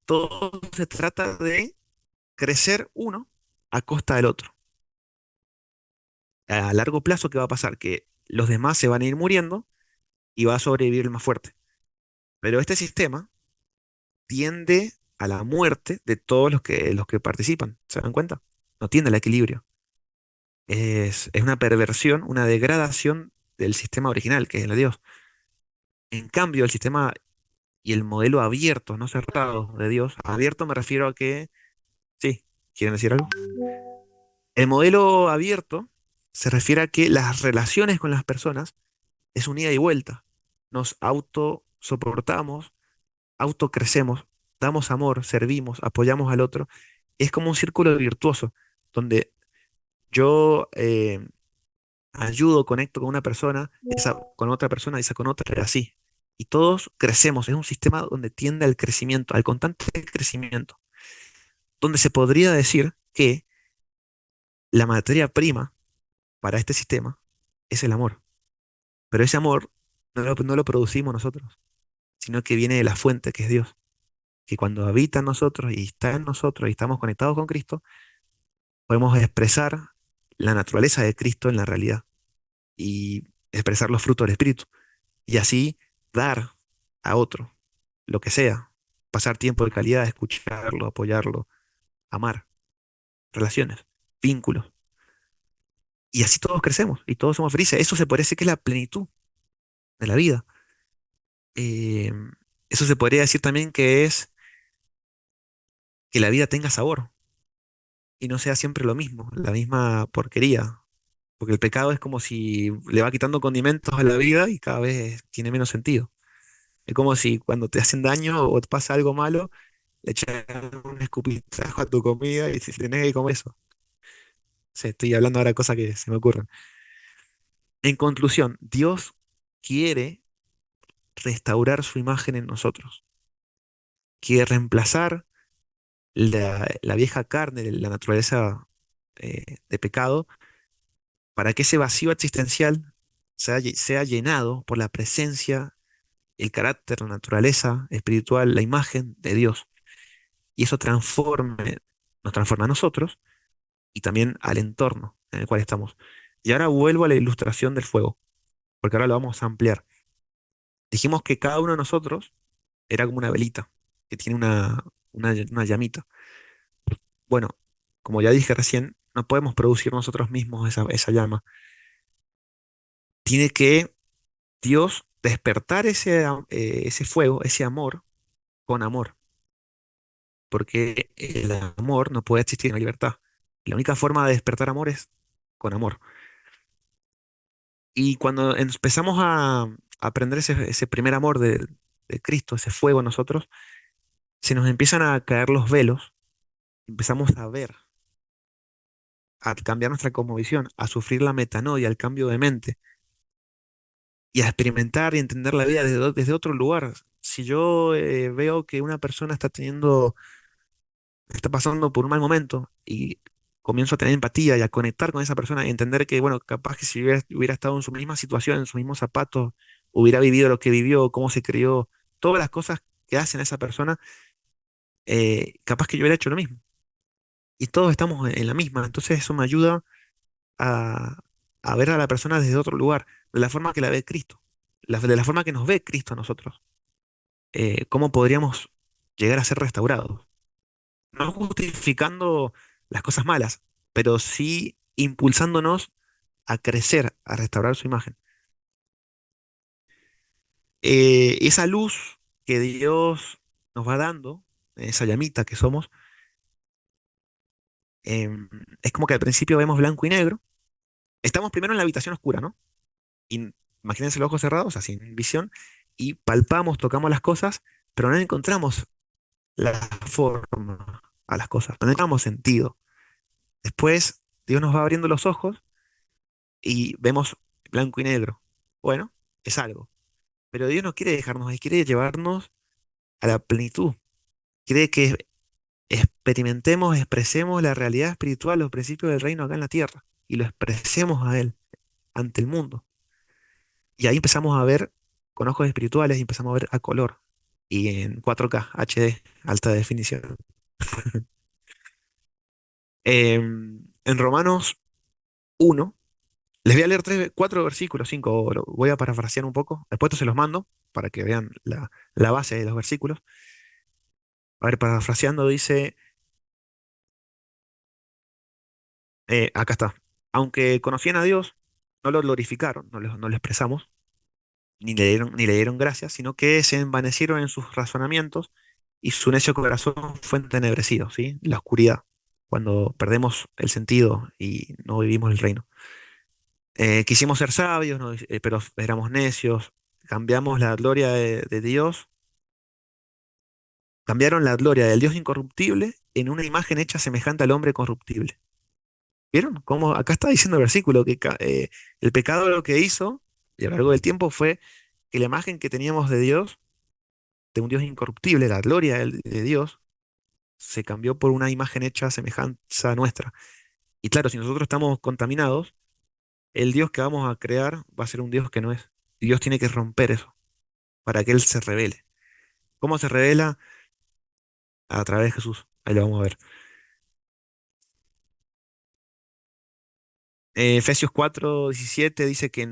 todo se trata de crecer uno a costa del otro. A largo plazo, ¿qué va a pasar? Que los demás se van a ir muriendo y va a sobrevivir el más fuerte. Pero este sistema tiende a la muerte de todos los que participan. ¿Se dan cuenta? No tiende al equilibrio. Es una perversión, una degradación del sistema original, que es el de Dios. En cambio, el sistema y el modelo abierto, no cerrado de Dios, abierto me refiero a que, sí, ¿quieren decir algo? El modelo abierto se refiere a que las relaciones con las personas es un ida y vuelta. Nos autosoportamos, autocrecemos, damos amor, servimos, apoyamos al otro. Es como un círculo virtuoso, donde yo ayudo, conecto con una persona, esa con otra persona, esa con otra, y así. Y todos crecemos. Es un sistema donde tiende al crecimiento, al constante crecimiento, donde se podría decir que la materia prima para este sistema es el amor. Pero ese amor no lo producimos nosotros, sino que viene de la fuente, que es Dios, que cuando habita en nosotros y está en nosotros y estamos conectados con Cristo, podemos expresar la naturaleza de Cristo en la realidad y expresar los frutos del Espíritu. Y así dar a otro lo que sea, pasar tiempo de calidad, escucharlo, apoyarlo, amar, relaciones, vínculos. Y así todos crecemos y todos somos felices. Eso se parece que es la plenitud de la vida. Eh, Eso se podría decir también que es que la vida tenga sabor y no sea siempre lo mismo, la misma porquería. Porque el pecado es como si le va quitando condimentos a la vida y cada vez tiene menos sentido. Es como si cuando te hacen daño o te pasa algo malo, le echas un escupitajo a tu comida y si tenés que comer eso. Sí, estoy hablando ahora de cosas que se me ocurren. En conclusión, Dios quiere restaurar su imagen en nosotros. Quiere reemplazar la vieja carne, la naturaleza de pecado, para que ese vacío existencial sea llenado por la presencia, el carácter, la naturaleza espiritual, la imagen de Dios. Y eso nos transforma a nosotros y también al entorno en el cual estamos. Y ahora vuelvo a la ilustración del fuego, porque ahora lo vamos a ampliar. Dijimos que cada uno de nosotros era como una velita, que tiene una llamita. Bueno, como ya dije recién, no podemos producir nosotros mismos esa llama. Tiene que Dios despertar ese fuego, ese amor, con amor, porque el amor no puede existir en la libertad. La única forma de despertar amor es con amor. Y cuando empezamos a aprender ese primer amor de Cristo, ese fuego en nosotros, se nos empiezan a caer los velos, empezamos a ver, a cambiar nuestra cosmovisión, a sufrir la metanoia, el cambio de mente, y a experimentar y entender la vida desde otro lugar. Si yo veo que una persona está pasando por un mal momento y comienzo a tener empatía y a conectar con esa persona y entender que, bueno, capaz que si hubiera estado en su misma situación, en sus mismos zapatos, hubiera vivido lo que vivió, cómo se crió, todas las cosas que hacen a esa persona, capaz que yo hubiera hecho lo mismo. Y todos estamos en la misma. Entonces eso me ayuda a, a ver a la persona desde otro lugar, de la forma que la ve Cristo, de la forma que nos ve Cristo a nosotros. ¿Cómo podríamos llegar a ser restaurados? No justificando las cosas malas, pero sí impulsándonos a crecer, a restaurar su imagen. Esa luz que Dios nos va dando, esa llamita que somos, em, es como que al principio vemos blanco y negro. Estamos primero en la habitación oscura, ¿no? Y imagínense los ojos cerrados, o sea, sin visión, y palpamos, tocamos las cosas, pero no encontramos la forma a las cosas, no encontramos sentido. Después, Dios nos va abriendo los ojos y vemos blanco y negro. Bueno, es algo. Pero Dios no quiere dejarnos ahí, quiere llevarnos a la plenitud. Quiere que experimentemos, expresemos la realidad espiritual, los principios del reino acá en la tierra y lo expresemos a Él ante el mundo. Y ahí empezamos a ver con ojos espirituales y empezamos a ver a color y en 4K, HD, alta definición. En Romanos 1, les voy a leer 4 versículos, 5, voy a parafrasear un poco, después se los mando para que vean la base de los versículos. A ver, parafraseando dice, acá está, aunque conocían a Dios, no lo glorificaron, no lo expresamos, ni le dieron gracias, sino que se envanecieron en sus razonamientos y su necio corazón fue entenebrecido, ¿sí? La oscuridad, cuando perdemos el sentido y no vivimos el reino. Quisimos ser sabios, ¿no? Pero éramos necios, cambiamos la gloria de Dios, cambiaron la gloria del Dios incorruptible en una imagen hecha semejante al hombre corruptible. ¿Vieron? Como acá está diciendo el versículo que el pecado lo que hizo y a lo largo del tiempo fue que la imagen que teníamos de Dios, de un Dios incorruptible, la gloria de Dios, se cambió por una imagen hecha a semejanza nuestra. Y claro, si nosotros estamos contaminados, el Dios que vamos a crear va a ser un Dios que no es. Y Dios tiene que romper eso para que Él se revele. ¿Cómo se revela? A través de Jesús. Ahí lo vamos a ver. Efesios 4:17 dice que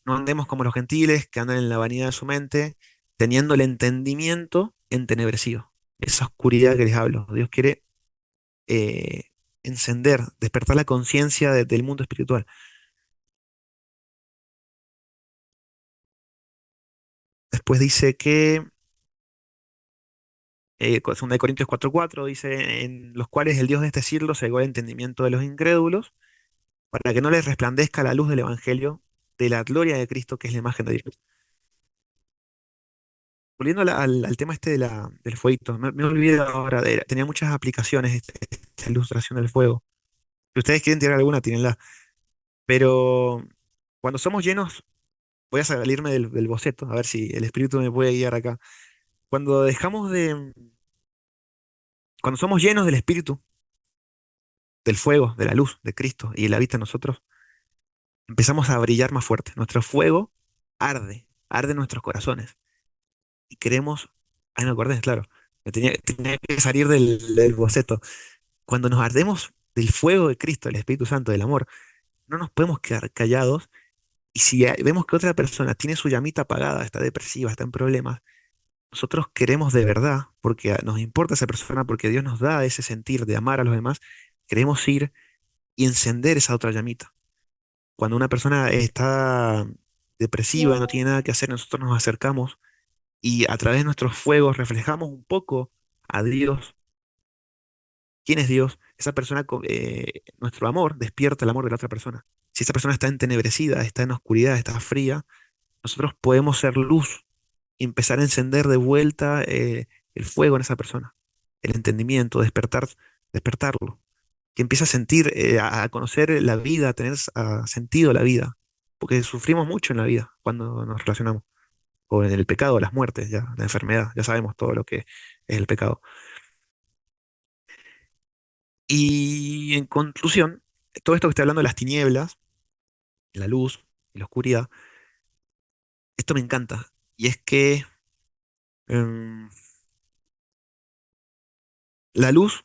no andemos como los gentiles que andan en la vanidad de su mente, teniendo el entendimiento entenebrecido. Esa oscuridad que les hablo. Dios quiere eh, encender, despertar la conciencia del mundo espiritual. Después dice que, 2 de Corintios 4:4 dice, en los cuales el Dios de este siglo cegó el entendimiento de los incrédulos, para que no les resplandezca la luz del Evangelio de la gloria de Cristo, que es la imagen de Dios. Volviendo al tema este del fueguito, me olvidé ahora, tenía muchas aplicaciones esta ilustración del fuego. Si ustedes quieren tirar alguna, tírenla. Pero cuando somos llenos, voy a salirme del boceto, a ver si el espíritu me puede guiar acá. Cuando dejamos de, cuando somos llenos del espíritu, del fuego, de la luz de Cristo y Él habita en nosotros, empezamos a brillar más fuerte. Nuestro fuego arde en nuestros corazones y queremos, ay, me acordé, claro, tenía que salir del boceto. Cuando nos ardemos del fuego de Cristo, del Espíritu Santo, del amor, no nos podemos quedar callados. Y si vemos que otra persona tiene su llamita apagada, está depresiva, está en problemas, nosotros queremos de verdad, porque nos importa esa persona, porque Dios nos da ese sentir de amar a los demás, queremos ir y encender esa otra llamita. Cuando una persona está depresiva, no tiene nada que hacer, nosotros nos acercamos y a través de nuestros fuegos reflejamos un poco a Dios. ¿Quién es Dios? Esa persona, nuestro amor despierta el amor de la otra persona. Si esa persona está entenebrecida, está en oscuridad, está fría, nosotros podemos ser luz y empezar a encender de vuelta el fuego en esa persona, el entendimiento, despertarlo, que empiece a sentir, a conocer la vida, a tener sentido la vida, porque sufrimos mucho en la vida cuando nos relacionamos, o en el pecado, las muertes, ya, la enfermedad, ya sabemos todo lo que es el pecado. Y en conclusión, todo esto que estoy hablando de las tinieblas, la luz y la oscuridad, esto me encanta. Y es que em, la luz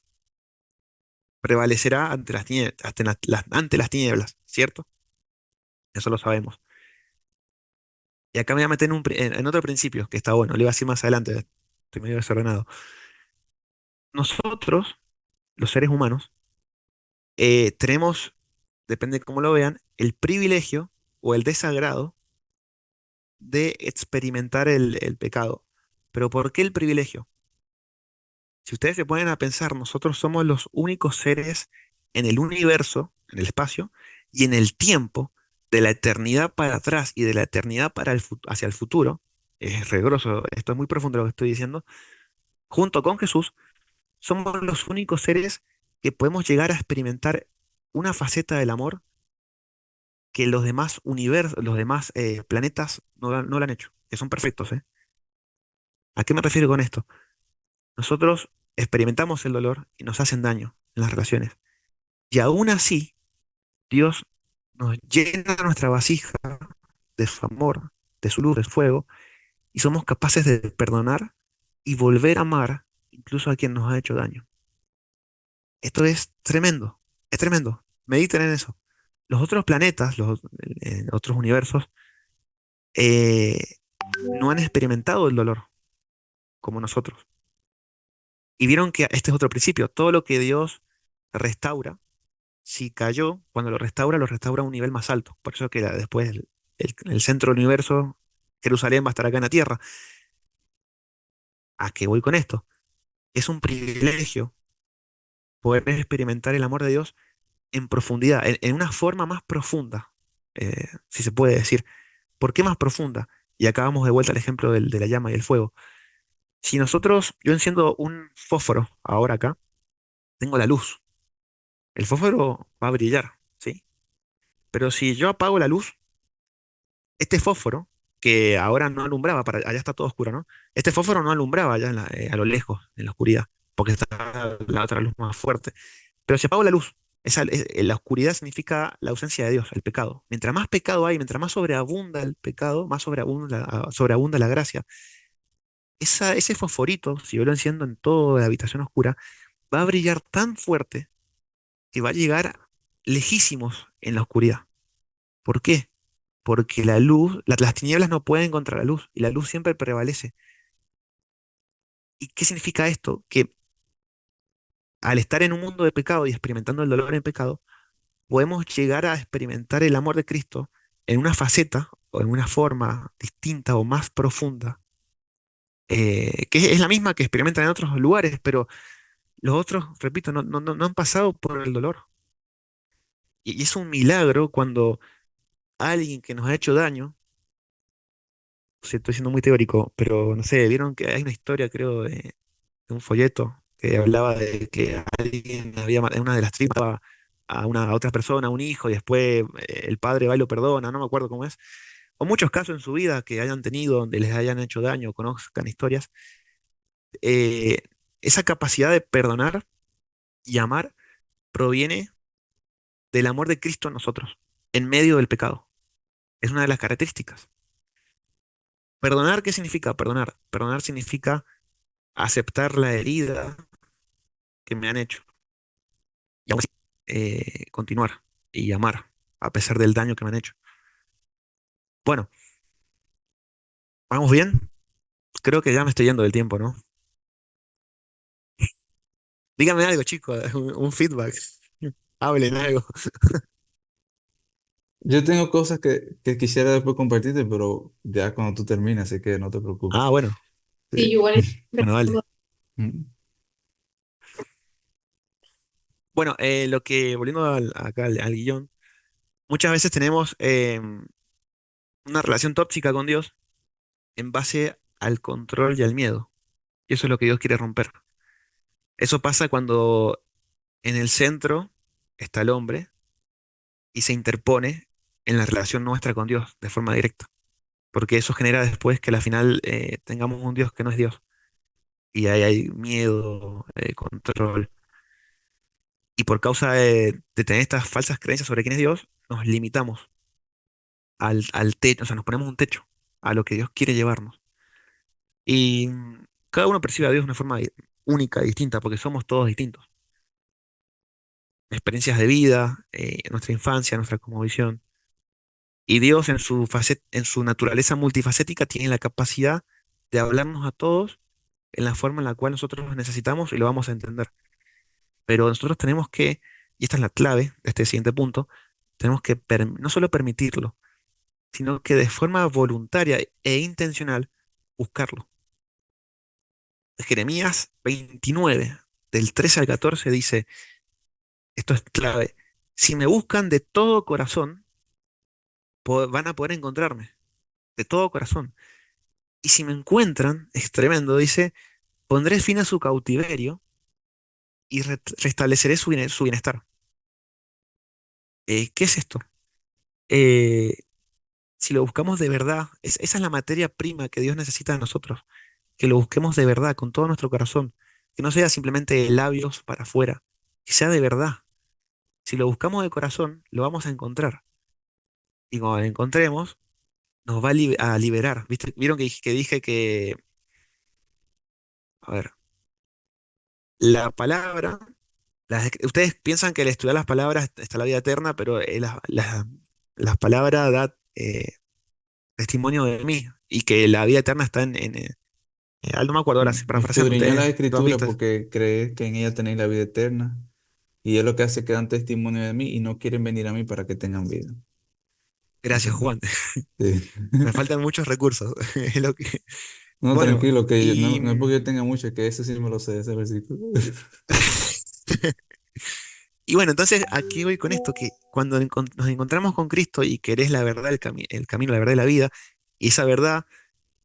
prevalecerá ante las tinieblas, ante las tinieblas, ¿cierto? Eso lo sabemos. Y acá me voy a meter en otro principio, que está bueno, lo iba a decir más adelante, estoy medio desordenado. Nosotros, los seres humanos, tenemos, depende de cómo lo vean, el privilegio o el desagrado de experimentar el pecado. Pero ¿por qué el privilegio? Si ustedes se ponen a pensar, nosotros somos los únicos seres en el universo, en el espacio y en el tiempo, de la eternidad para atrás y de la eternidad hacia el futuro. Es regroso, esto es muy profundo lo que estoy diciendo. Junto con Jesús, somos los únicos seres que podemos llegar a experimentar una faceta del amor que los demás universos, los demás planetas no lo han hecho, que son perfectos, ¿eh? ¿A qué me refiero con esto? Nosotros experimentamos el dolor y nos hacen daño en las relaciones. Y aún así, Dios nos llena nuestra vasija de su amor, de su luz, de su fuego, y somos capaces de perdonar y volver a amar incluso a quien nos ha hecho daño. Esto es tremendo, es tremendo. Mediten en eso. Los otros planetas, los otros universos, eh, no han experimentado el dolor como nosotros. Y vieron que este es otro principio. Todo lo que Dios restaura, si cayó, cuando lo restaura a un nivel más alto. Por eso que después el centro del universo, Jerusalén, va a estar acá en la tierra. ¿A qué voy con esto? Es un privilegio poder experimentar el amor de Dios en profundidad, en una forma más profunda, si se puede decir. ¿Por qué más profunda? Y acá vamos de vuelta al ejemplo de la llama y el fuego. Si nosotros, yo enciendo un fósforo ahora acá, tengo la luz. El fósforo va a brillar, ¿sí? Pero si yo apago la luz, este fósforo, que ahora no alumbraba, allá está todo oscuro, ¿no? Este fósforo no alumbraba allá a lo lejos, en la oscuridad, porque está la otra luz más fuerte. Pero si apago la luz, la oscuridad significa la ausencia de Dios, el pecado. Mientras más pecado hay, mientras más sobreabunda el pecado, más sobreabunda la gracia. Ese fosforito, si yo lo enciendo en toda la habitación oscura, va a brillar tan fuerte que va a llegar lejísimos en la oscuridad. ¿Por qué? Porque la luz, las tinieblas no pueden contra la luz y la luz siempre prevalece. ¿Y qué significa esto? Que al estar en un mundo de pecado y experimentando el dolor en pecado, podemos llegar a experimentar el amor de Cristo en una faceta o en una forma distinta o más profunda, que es la misma que experimentan en otros lugares, pero los otros, repito, no han pasado por el dolor. Y es un milagro cuando alguien que nos ha hecho daño, si estoy siendo muy teórico, pero no sé, vieron que hay una historia, creo, de un folleto que hablaba de que alguien en una de las tribus a otra persona, a un hijo, y después el padre va y lo perdona, no me acuerdo cómo es. O muchos casos en su vida que hayan tenido donde les hayan hecho daño, conozcan historias. eh, esa capacidad de perdonar y amar proviene del amor de Cristo en nosotros, en medio del pecado. Es una de las características. ¿Perdonar qué significa? Perdonar. Perdonar significa aceptar la herida que me han hecho y aún así, continuar y amar a pesar del daño que me han hecho. Bueno, ¿vamos bien? Creo que ya me estoy yendo del tiempo, ¿no? Díganme algo, chicos, un feedback. Hablen algo. Yo tengo cosas que quisiera después compartirte, pero ya cuando tú termines, así que no te preocupes. Ah, bueno, Sí. Sí, yo igual. bueno, dale. Mm. Bueno, volviendo acá al guión, muchas veces tenemos una relación tóxica con Dios en base al control y al miedo. Y eso es lo que Dios quiere romper. Eso pasa cuando en el centro está el hombre y se interpone en la relación nuestra con Dios de forma directa. Porque eso genera después que al final tengamos un Dios que no es Dios. Y ahí hay miedo, control. Y por causa de tener estas falsas creencias sobre quién es Dios, nos limitamos al techo, o sea, nos ponemos un techo a lo que Dios quiere llevarnos. Y cada uno percibe a Dios de una forma única, distinta, porque somos todos distintos. Experiencias de vida, nuestra infancia, nuestra cosmovisión. Y Dios en su naturaleza multifacética tiene la capacidad de hablarnos a todos en la forma en la cual nosotros necesitamos y lo vamos a entender. Pero nosotros tenemos que, y esta es la clave de este siguiente punto, tenemos que no solo permitirlo, sino que de forma voluntaria e intencional buscarlo. Jeremías 29, del 13 al 14 dice, esto es clave, si me buscan de todo corazón, van a poder encontrarme, de todo corazón. Y si me encuentran, es tremendo, dice, pondré fin a su cautiverio y restableceré su bienestar. ¿Qué es esto? Eh, si lo buscamos de verdad, esa es la materia prima que Dios necesita de nosotros, que lo busquemos de verdad, con todo nuestro corazón, que no sea simplemente de labios para afuera, que sea de verdad. Si lo buscamos de corazón, lo vamos a encontrar. Y cuando lo encontremos, nos va a liberar. ¿Viste? ¿Vieron que dije a ver, la palabra Ustedes piensan que al estudiar las palabras está la vida eterna, pero las palabras dan testimonio de mí y que la vida eterna está no me acuerdo ahora, si parafraseando, Escudriñad ustedes las lo han escrituras visto. porque creéis que en ella tenéis la vida eterna. Y es lo que hace que dan testimonio de mí y no quieren venir a mí para que tengan vida. Eso Gracias, sí. Juan. Sí. Me faltan muchos recursos. Es lo que... No, Bueno, tranquilo, que y, no es porque yo tenga mucho, que ese sí me lo sé, ese versículo. y bueno, entonces aquí voy con esto, que cuando nos encontramos con Cristo y que eres la verdad, el camino, la verdad y la vida, y esa verdad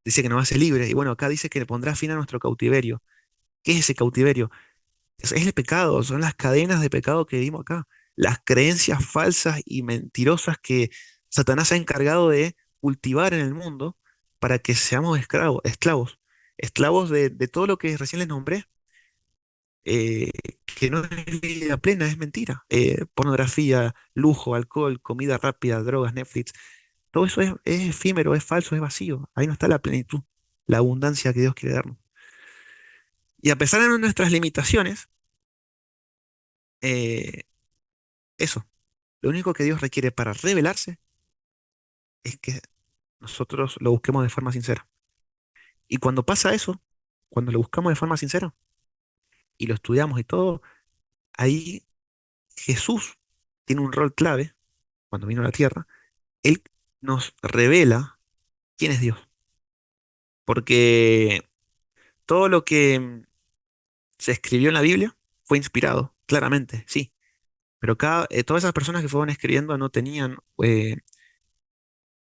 dice que nos hace libres, y bueno, acá dice que le pondrá fin a nuestro cautiverio. ¿Qué es ese cautiverio? Es el pecado, son las cadenas de pecado que vimos acá, las creencias falsas y mentirosas que Satanás ha encargado de cultivar en el mundo para que seamos esclavos de todo lo que recién les nombré, eh, que no es vida plena, es mentira. Pornografía, lujo, alcohol, comida rápida, drogas, Netflix, todo eso es efímero, es falso, es vacío. Ahí no está la plenitud, la abundancia que Dios quiere darnos. Y a pesar de nuestras limitaciones, eh, eso. Lo único que Dios requiere para revelarse es que nosotros lo busquemos de forma sincera. Y cuando pasa eso, cuando lo buscamos de forma sincera y lo estudiamos y todo, ahí Jesús tiene un rol clave cuando vino a la tierra. Él nos revela quién es Dios. Porque todo lo que se escribió en la Biblia fue inspirado, claramente, sí. Pero todas esas personas que fueron escribiendo no tenían,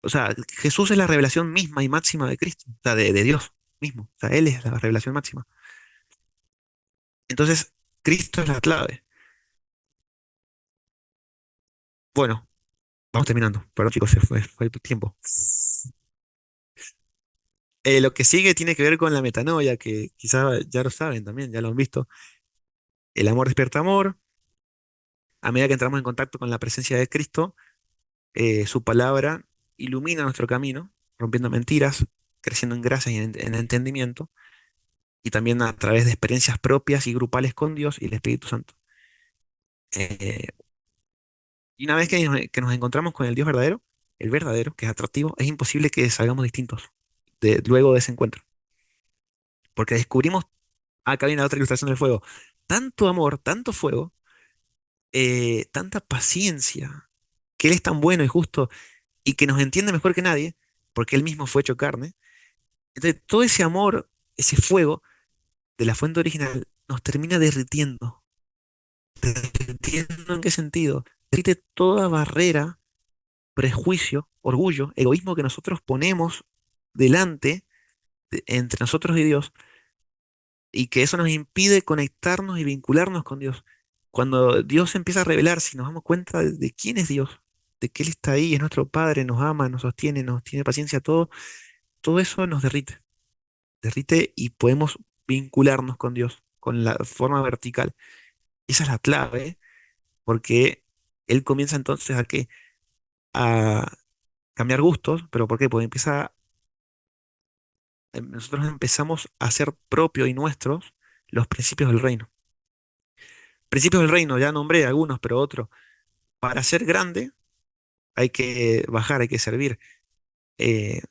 o sea, Jesús es la revelación misma y máxima de Cristo, o sea, de Dios mismo. O sea, Él es la revelación máxima. Entonces, Cristo es la clave. Bueno, vamos terminando. Perdón, chicos, fue tu tiempo. Lo que sigue tiene que ver con la metanoia, que quizá ya lo saben también, ya lo han visto. El amor despierta amor. A medida que entramos en contacto con la presencia de Cristo, su palabra ilumina nuestro camino, rompiendo mentiras, creciendo en gracia y en entendimiento, y también a través de experiencias propias y grupales con Dios y el Espíritu Santo. Eh, y una vez que nos encontramos con el Dios verdadero, el verdadero, que es atractivo, es imposible que salgamos distintos luego de ese encuentro. Porque descubrimos, acá viene la otra ilustración del fuego, tanto amor, tanto fuego, tanta paciencia, que Él es tan bueno y justo y que nos entiende mejor que nadie, porque Él mismo fue hecho carne. Entonces, todo ese amor, ese fuego de la fuente original, nos termina derritiendo. ¿Derritiendo en qué sentido? Derrite toda barrera, prejuicio, orgullo, egoísmo que nosotros ponemos delante entre nosotros y Dios, y que eso nos impide conectarnos y vincularnos con Dios. Cuando Dios empieza a revelar, si nos damos cuenta de quién es Dios, de que Él está ahí, es nuestro Padre, nos ama, nos sostiene, nos tiene paciencia, todo eso nos derrite y podemos vincularnos con Dios, con la forma vertical. Esa es la clave, porque Él comienza entonces a qué? A cambiar gustos, pero ¿por qué? Porque nosotros empezamos a hacer propio y nuestros los principios del reino. Principios del reino, ya nombré algunos, pero otros. Para ser grande hay que bajar, hay que servir. Eh,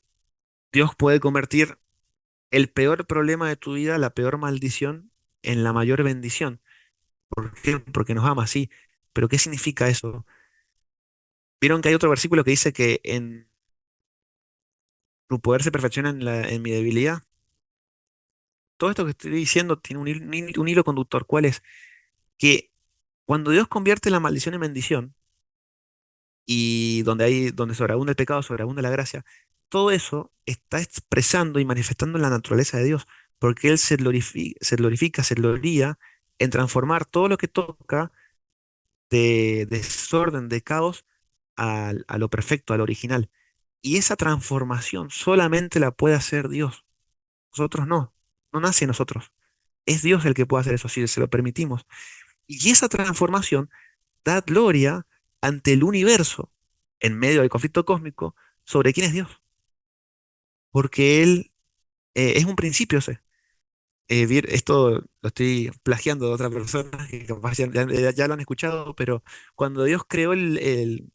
Dios puede convertir el peor problema de tu vida, la peor maldición, en la mayor bendición. ¿Por qué? Porque nos ama, sí. Pero ¿qué significa eso? Vieron que hay otro versículo que dice que en tu poder se perfecciona en mi debilidad. Todo esto que estoy diciendo tiene un hilo conductor. ¿Cuál es? Que cuando Dios convierte la maldición en bendición, y donde sobreabunda el pecado, sobreabunda la gracia, todo eso está expresando y manifestando la naturaleza de Dios, porque Él se gloría en transformar todo lo que toca de desorden, de caos, a lo perfecto, a lo original. Y esa transformación solamente la puede hacer Dios. Nosotros no, no nace en nosotros. Es Dios el que puede hacer eso si se lo permitimos. Y esa transformación da gloria ante el universo, en medio del conflicto cósmico, sobre quién es Dios. Porque Él es un principio, ese. Esto lo estoy plagiando de otra persona que capaz ya lo han escuchado, pero cuando Dios creó el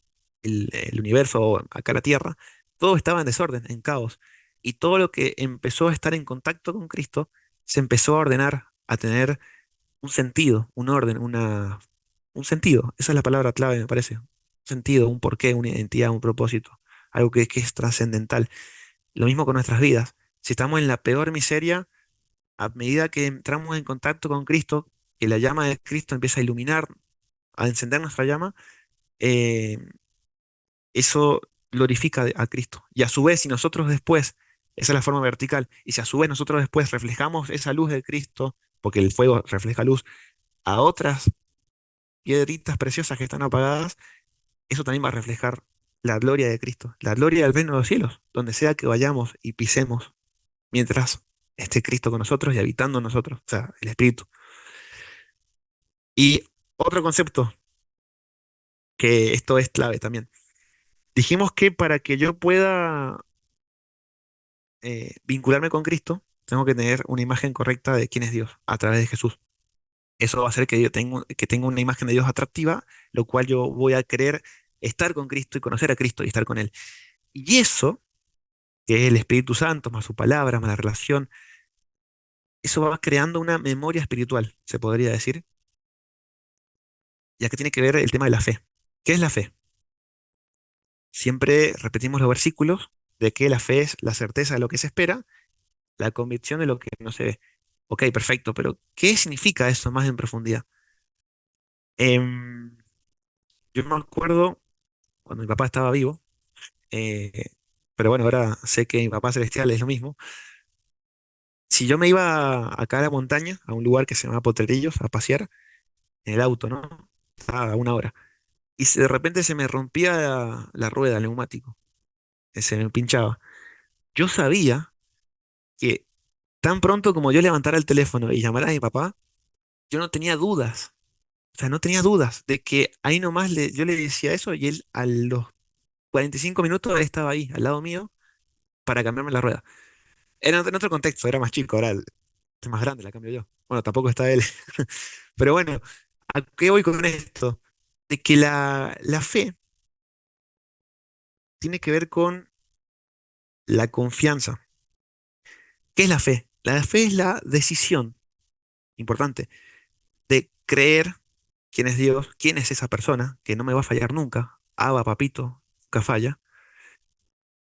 universo, o acá la Tierra, todo estaba en desorden, en caos. Y todo lo que empezó a estar en contacto con Cristo se empezó a ordenar, a tener un sentido, un orden, un sentido. Esa es la palabra clave, me parece. Un sentido, un porqué, una identidad, un propósito. Algo que es trascendental. Lo mismo con nuestras vidas. Si estamos en la peor miseria, a medida que entramos en contacto con Cristo, que la llama de Cristo empieza a iluminar, a encender nuestra llama, eh, eso glorifica a Cristo. Y a su vez, si nosotros después, esa es la forma vertical, y si a su vez nosotros después reflejamos esa luz de Cristo, porque el fuego refleja luz, a otras piedritas preciosas que están apagadas, eso también va a reflejar la gloria de Cristo, la gloria del reino de los cielos, donde sea que vayamos y pisemos, mientras esté Cristo con nosotros y habitando en nosotros, o sea, el Espíritu. Y otro concepto, que esto es clave también. Dijimos que para que yo pueda vincularme con Cristo, tengo que tener una imagen correcta de quién es Dios a través de Jesús. Eso va a hacer que yo tenga una imagen de Dios atractiva, lo cual yo voy a querer estar con Cristo y conocer a Cristo y estar con Él. Y eso, que es el Espíritu Santo, más su palabra, más la relación, eso va creando una memoria espiritual, se podría decir, ya que tiene que ver el tema de la fe. ¿Qué es la fe? Siempre repetimos los versículos de que la fe es la certeza de lo que se espera, la convicción de lo que no se ve. Ok, perfecto, pero ¿qué significa eso más en profundidad? Em, yo me acuerdo cuando mi papá estaba vivo, eh, pero bueno, ahora sé que mi papá celestial es lo mismo. Si yo me iba acá a la montaña, a un lugar que se llama Potrerillos, a pasear en el auto, ¿no? Estaba a una hora. Y de repente se me rompía la rueda, el neumático, se me pinchaba. Yo sabía que tan pronto como yo levantara el teléfono y llamara a mi papá, yo no tenía dudas. O sea, no tenía dudas de que ahí nomás yo le decía eso y él a los 45 minutos él estaba ahí, al lado mío, para cambiarme la rueda. Era en otro contexto, era más chico, ahora es más grande, la cambio yo. Bueno, tampoco está él. Pero bueno, ¿a qué voy con esto? De que la fe tiene que ver con la confianza. ¿Qué es la fe? La fe es la decisión, importante, de creer quién es Dios, quién es esa persona, que no me va a fallar nunca. Abba, papito, nunca falla.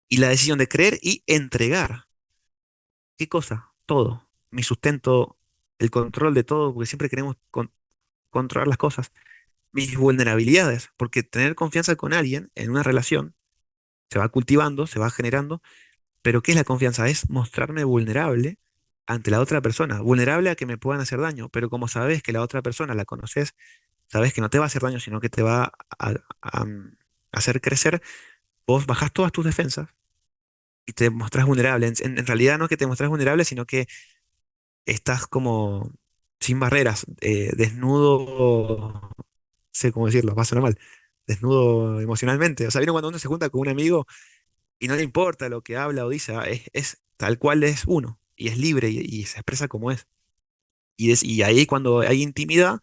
Y la decisión de creer y entregar. ¿Qué cosa? Todo. Mi sustento, el control de todo, porque siempre queremos controlar las cosas. Mis vulnerabilidades, porque tener confianza con alguien en una relación se va cultivando, se va generando, pero ¿qué es la confianza? Es mostrarme vulnerable ante la otra persona, vulnerable a que me puedan hacer daño, pero como sabes que la otra persona la conoces, sabes que no te va a hacer daño, sino que te va a hacer crecer, vos bajás todas tus defensas y te mostrás vulnerable. En realidad no es que te mostrás vulnerable, sino que estás como sin barreras, desnudo, no sé cómo decirlo, va a sonar mal, desnudo emocionalmente. O sea, ¿vieron cuando uno se junta con un amigo y no le importa lo que habla o dice? Es tal cual es uno, y es libre y se expresa como es. Y ahí cuando hay intimidad,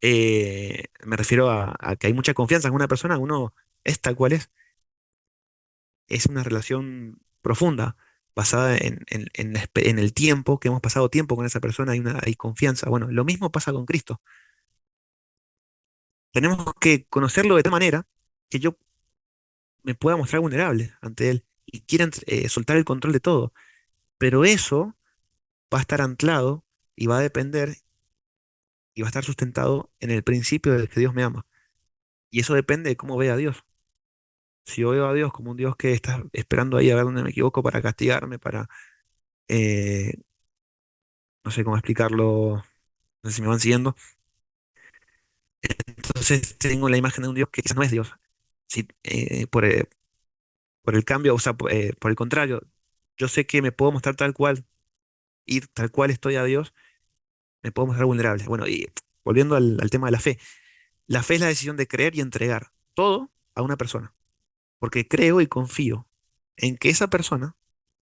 me refiero a que hay mucha confianza en una persona, uno es tal cual es una relación profunda, basada en el tiempo, que hemos pasado tiempo con esa persona, hay confianza. Bueno, lo mismo pasa con Cristo. Tenemos que conocerlo de tal manera que yo me pueda mostrar vulnerable ante Él y quiera soltar el control de todo. Pero eso va a estar anclado y va a depender y va a estar sustentado en el principio de que Dios me ama. Y eso depende de cómo vea a Dios. Si yo veo a Dios como un Dios que está esperando ahí a ver dónde me equivoco para castigarme, eh, no sé cómo explicarlo, no sé si me van siguiendo. Entonces tengo la imagen de un Dios que quizás no es Dios. Si, por el cambio, o sea, por el contrario, yo sé que me puedo mostrar tal cual, ir tal cual estoy a Dios, me puedo mostrar vulnerable. Bueno, y volviendo al tema de la fe es la decisión de creer y entregar todo a una persona, porque creo y confío en que esa persona,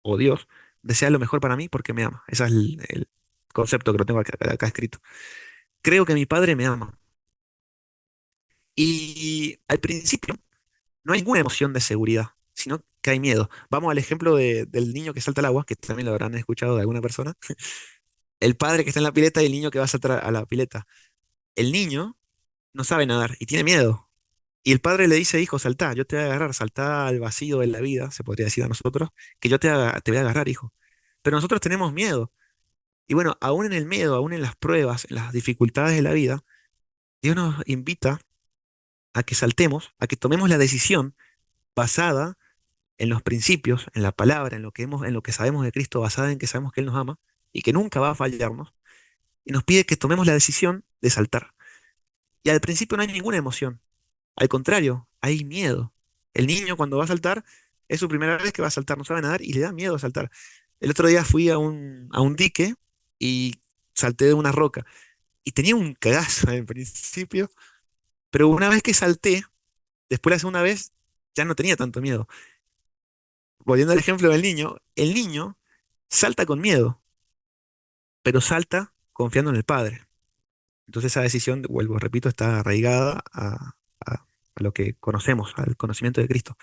o Dios, desea lo mejor para mí porque me ama. Esa es concepto que lo tengo acá escrito. Creo que mi padre me ama. Y al principio no hay ninguna emoción de seguridad, sino que hay miedo. Vamos al ejemplo del niño que salta al agua, que también lo habrán escuchado de alguna persona. El padre que está en la pileta y el niño que va a saltar a la pileta. El niño no sabe nadar y tiene miedo. Y el padre le dice, hijo, saltá, yo te voy a agarrar, saltá al vacío de la vida, se podría decir a nosotros, que yo te voy a agarrar, hijo. Pero nosotros tenemos miedo. Y bueno, aún en el miedo, aún en las pruebas, en las dificultades de la vida, Dios nos invita a que saltemos, a que tomemos la decisión basada en los principios, en la palabra, en lo que sabemos de Cristo, basada en que sabemos que Él nos ama y que nunca va a fallarnos, y nos pide que tomemos la decisión de saltar. Y al principio no hay ninguna emoción, al contrario, hay miedo. El niño cuando va a saltar es su primera vez que va a saltar, no sabe nadar y le da miedo saltar. El otro día fui a un dique y salté de una roca y tenía un cagazo al principio, pero una vez que salté, después la segunda vez ya no tenía tanto miedo. Volviendo al ejemplo del niño, el niño salta con miedo, pero salta confiando en el padre. Entonces esa decisión, vuelvo, repito, está arraigada a lo que conocemos, al conocimiento de Cristo.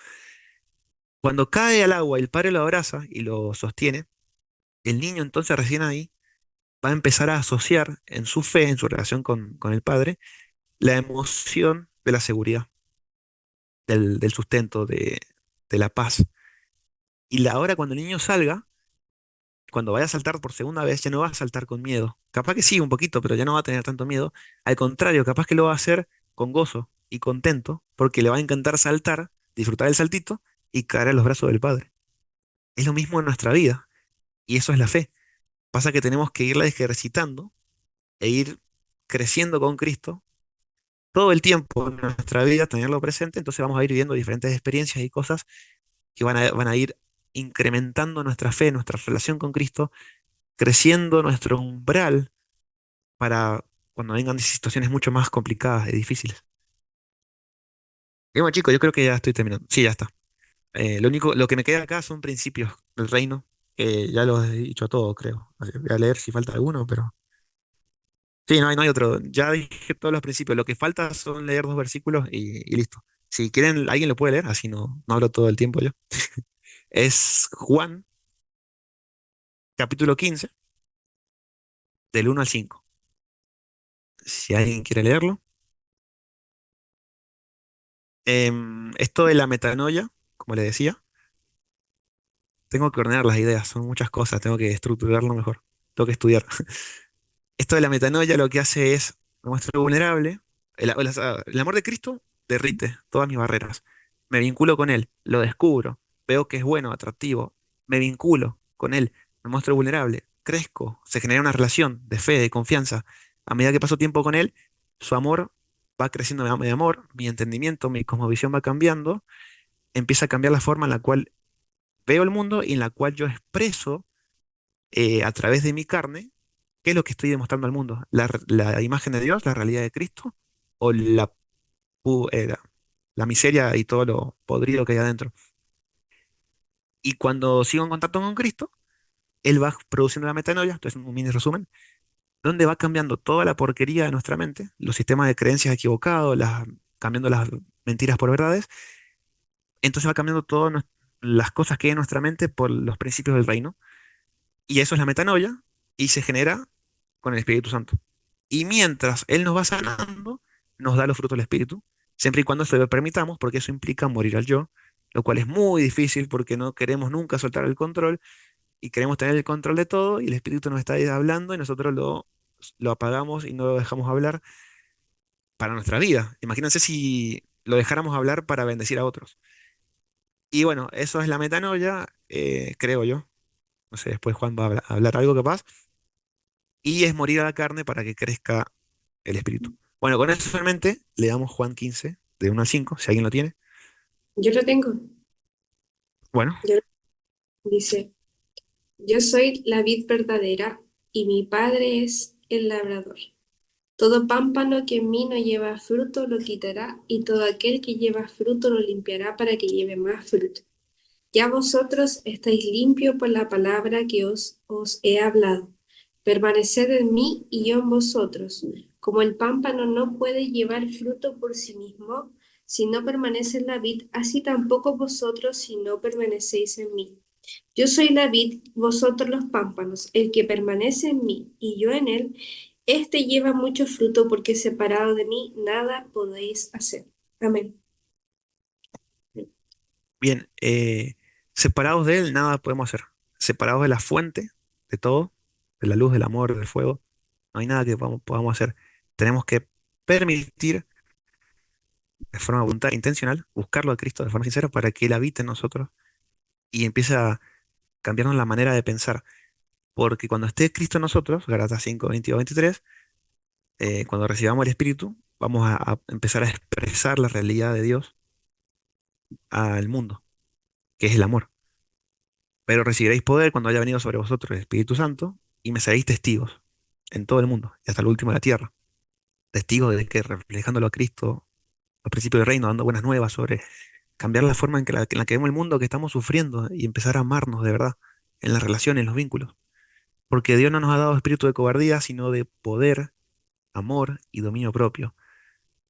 Cuando cae al agua y el padre lo abraza y lo sostiene, el niño entonces recién ahí va a empezar a asociar en su fe, en su relación con el padre, la emoción de la seguridad, del sustento, de la paz. Y ahora cuando el niño salga, cuando vaya a saltar por segunda vez, ya no va a saltar con miedo. Capaz que sí, un poquito, pero ya no va a tener tanto miedo. Al contrario, capaz que lo va a hacer con gozo y contento, porque le va a encantar saltar, disfrutar el saltito y caer en los brazos del Padre. Es lo mismo en nuestra vida, y eso es la fe. Pasa que tenemos que irla ejercitando e ir creciendo con Cristo todo el tiempo en nuestra vida, tenerlo presente, entonces vamos a ir viviendo diferentes experiencias y cosas que van a ir incrementando nuestra fe, nuestra relación con Cristo, creciendo nuestro umbral para cuando vengan situaciones mucho más complicadas y difíciles. Y bueno, chicos, yo creo que ya estoy terminando. Sí, ya está. Lo que me queda acá son principios del reino, que ya los he dicho a todos, creo. Voy a leer si falta alguno, pero... Sí, no hay otro. Ya dije todos los principios. Lo que falta son leer dos versículos y listo. Si quieren, alguien lo puede leer, así no hablo todo el tiempo yo. Es Juan, capítulo 15 del 1 al 5. Si alguien quiere leerlo. Esto de la metanoia, como le decía, tengo que ordenar las ideas, son muchas cosas, tengo que estructurarlo mejor, tengo que estudiar. Esto de la metanoia lo que hace es, me muestro vulnerable, el amor de Cristo derrite todas mis barreras, me vinculo con Él, lo descubro, veo que es bueno, atractivo, me vinculo con Él, me muestro vulnerable, crezco, se genera una relación de fe, de confianza. A medida que paso tiempo con Él, su amor va creciendo mi amor, mi entendimiento, mi cosmovisión va cambiando, empieza a cambiar la forma en la cual veo el mundo y en la cual yo expreso a través de mi carne qué es lo que estoy demostrando al mundo. La imagen de Dios, la realidad de Cristo o la miseria y todo lo podrido que hay adentro. Y cuando sigo en contacto con Cristo, Él va produciendo la metanoia, esto es un mini resumen, donde va cambiando toda la porquería de nuestra mente, los sistemas de creencias equivocados, cambiando las mentiras por verdades. Entonces va cambiando todas las cosas que hay en nuestra mente por los principios del reino. Y eso es la metanoia y se genera con el Espíritu Santo. Y mientras Él nos va sanando, nos da los frutos del Espíritu, siempre y cuando se lo permitamos, porque eso implica morir al yo, lo cual es muy difícil porque no queremos nunca soltar el control y queremos tener el control de todo y el Espíritu nos está ahí hablando y nosotros lo apagamos y no lo dejamos hablar para nuestra vida. Imagínense si lo dejáramos hablar para bendecir a otros. Y bueno, eso es la metanoia, creo yo. No sé, después Juan va a hablar algo capaz. Y es morir a la carne para que crezca el espíritu. Bueno, con eso solamente le damos Juan 15, de 1 al 5 si alguien lo tiene. Yo lo tengo. Bueno, Yo- Dice, yo soy la vid verdadera y mi padre es el labrador. Todo pámpano que en mí no lleva fruto lo quitará y todo aquel que lleva fruto lo limpiará para que lleve más fruto. Ya vosotros estáis limpios por la palabra que os he hablado. Permaneced en mí y yo en vosotros. Como el pámpano no puede llevar fruto por sí mismo, si no permanece en la vid, así tampoco vosotros si no permanecéis en mí. Yo soy la vid, vosotros los pámpanos. El que permanece en mí y yo en él, éste lleva mucho fruto, porque separado de mí nada podéis hacer. Amén. Bien, separados de Él nada podemos hacer. Separados de la fuente de todo, de la luz, del amor, del fuego, no hay nada que podamos hacer. Tenemos que permitir de forma voluntaria, intencional, buscarlo a Cristo de forma sincera para que Él habite en nosotros y empiece a cambiarnos la manera de pensar. Porque cuando esté Cristo en nosotros, Gálatas 5, 22, 23, cuando recibamos el Espíritu, vamos a empezar a expresar la realidad de Dios al mundo, que es el amor. Pero recibiréis poder cuando haya venido sobre vosotros el Espíritu Santo y me seréis testigos en todo el mundo y hasta lo último de la tierra. Testigos de que reflejándolo a Cristo, al principio del reino, dando buenas nuevas sobre cambiar la forma en la que vemos el mundo que estamos sufriendo y empezar a amarnos de verdad en las relaciones, en los vínculos. Porque Dios no nos ha dado espíritu de cobardía, sino de poder, amor y dominio propio.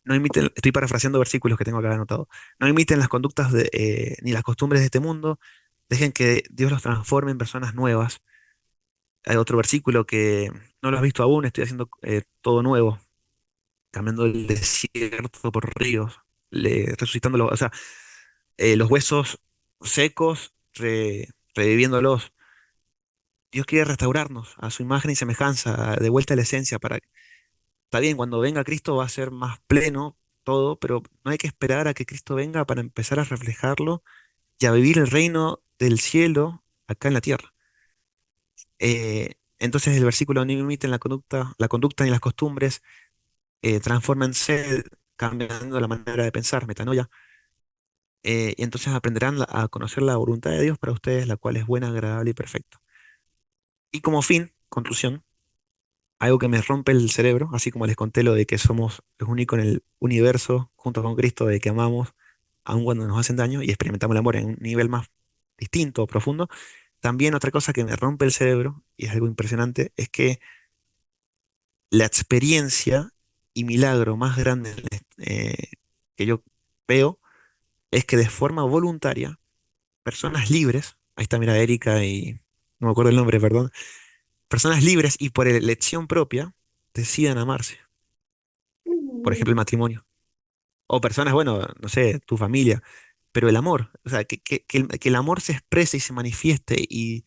No imiten, estoy parafraseando versículos que tengo acá anotado. No imiten las conductas ni las costumbres de este mundo. Dejen que Dios los transforme en personas nuevas. Hay otro versículo que no lo has visto aún, estoy haciendo todo nuevo, cambiando el desierto por ríos, resucitándolo, o sea, los huesos secos, reviviéndolos. Dios quiere restaurarnos a su imagen y semejanza, de vuelta a la esencia, está bien, cuando venga Cristo va a ser más pleno todo, pero no hay que esperar a que Cristo venga para empezar a reflejarlo y a vivir el reino del cielo acá en la tierra. Entonces el versículo no imiten la conducta ni las costumbres, transfórmense cambiando la manera de pensar, metanoia, y entonces aprenderán a conocer la voluntad de Dios para ustedes, la cual es buena, agradable y perfecta. Y como fin, conclusión, algo que me rompe el cerebro, así como les conté lo de que somos los únicos en el universo, junto con Cristo, de que amamos aun cuando nos hacen daño y experimentamos el amor en un nivel más distinto, profundo. También otra cosa que me rompe el cerebro, y es algo impresionante, es que la experiencia y milagro más grande que yo veo es que de forma voluntaria, personas libres, ahí está, mira, Erika y no me acuerdo el nombre, perdón, personas libres y por elección propia decidan amarse. Por ejemplo, el matrimonio. O personas, bueno, no sé, tu familia, pero el amor, o sea, que el amor se exprese y se manifieste y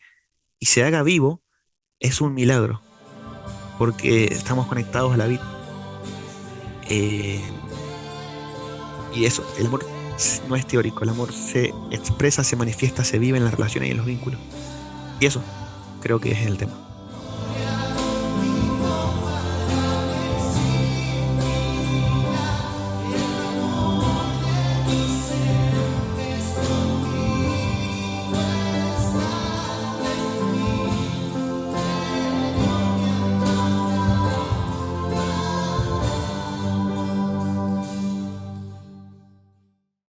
se haga vivo es un milagro, porque estamos conectados a la vida. Eh, y eso, el amor no es teórico, el amor se expresa, se manifiesta, se vive en las relaciones y en los vínculos. Y eso creo que es el tema.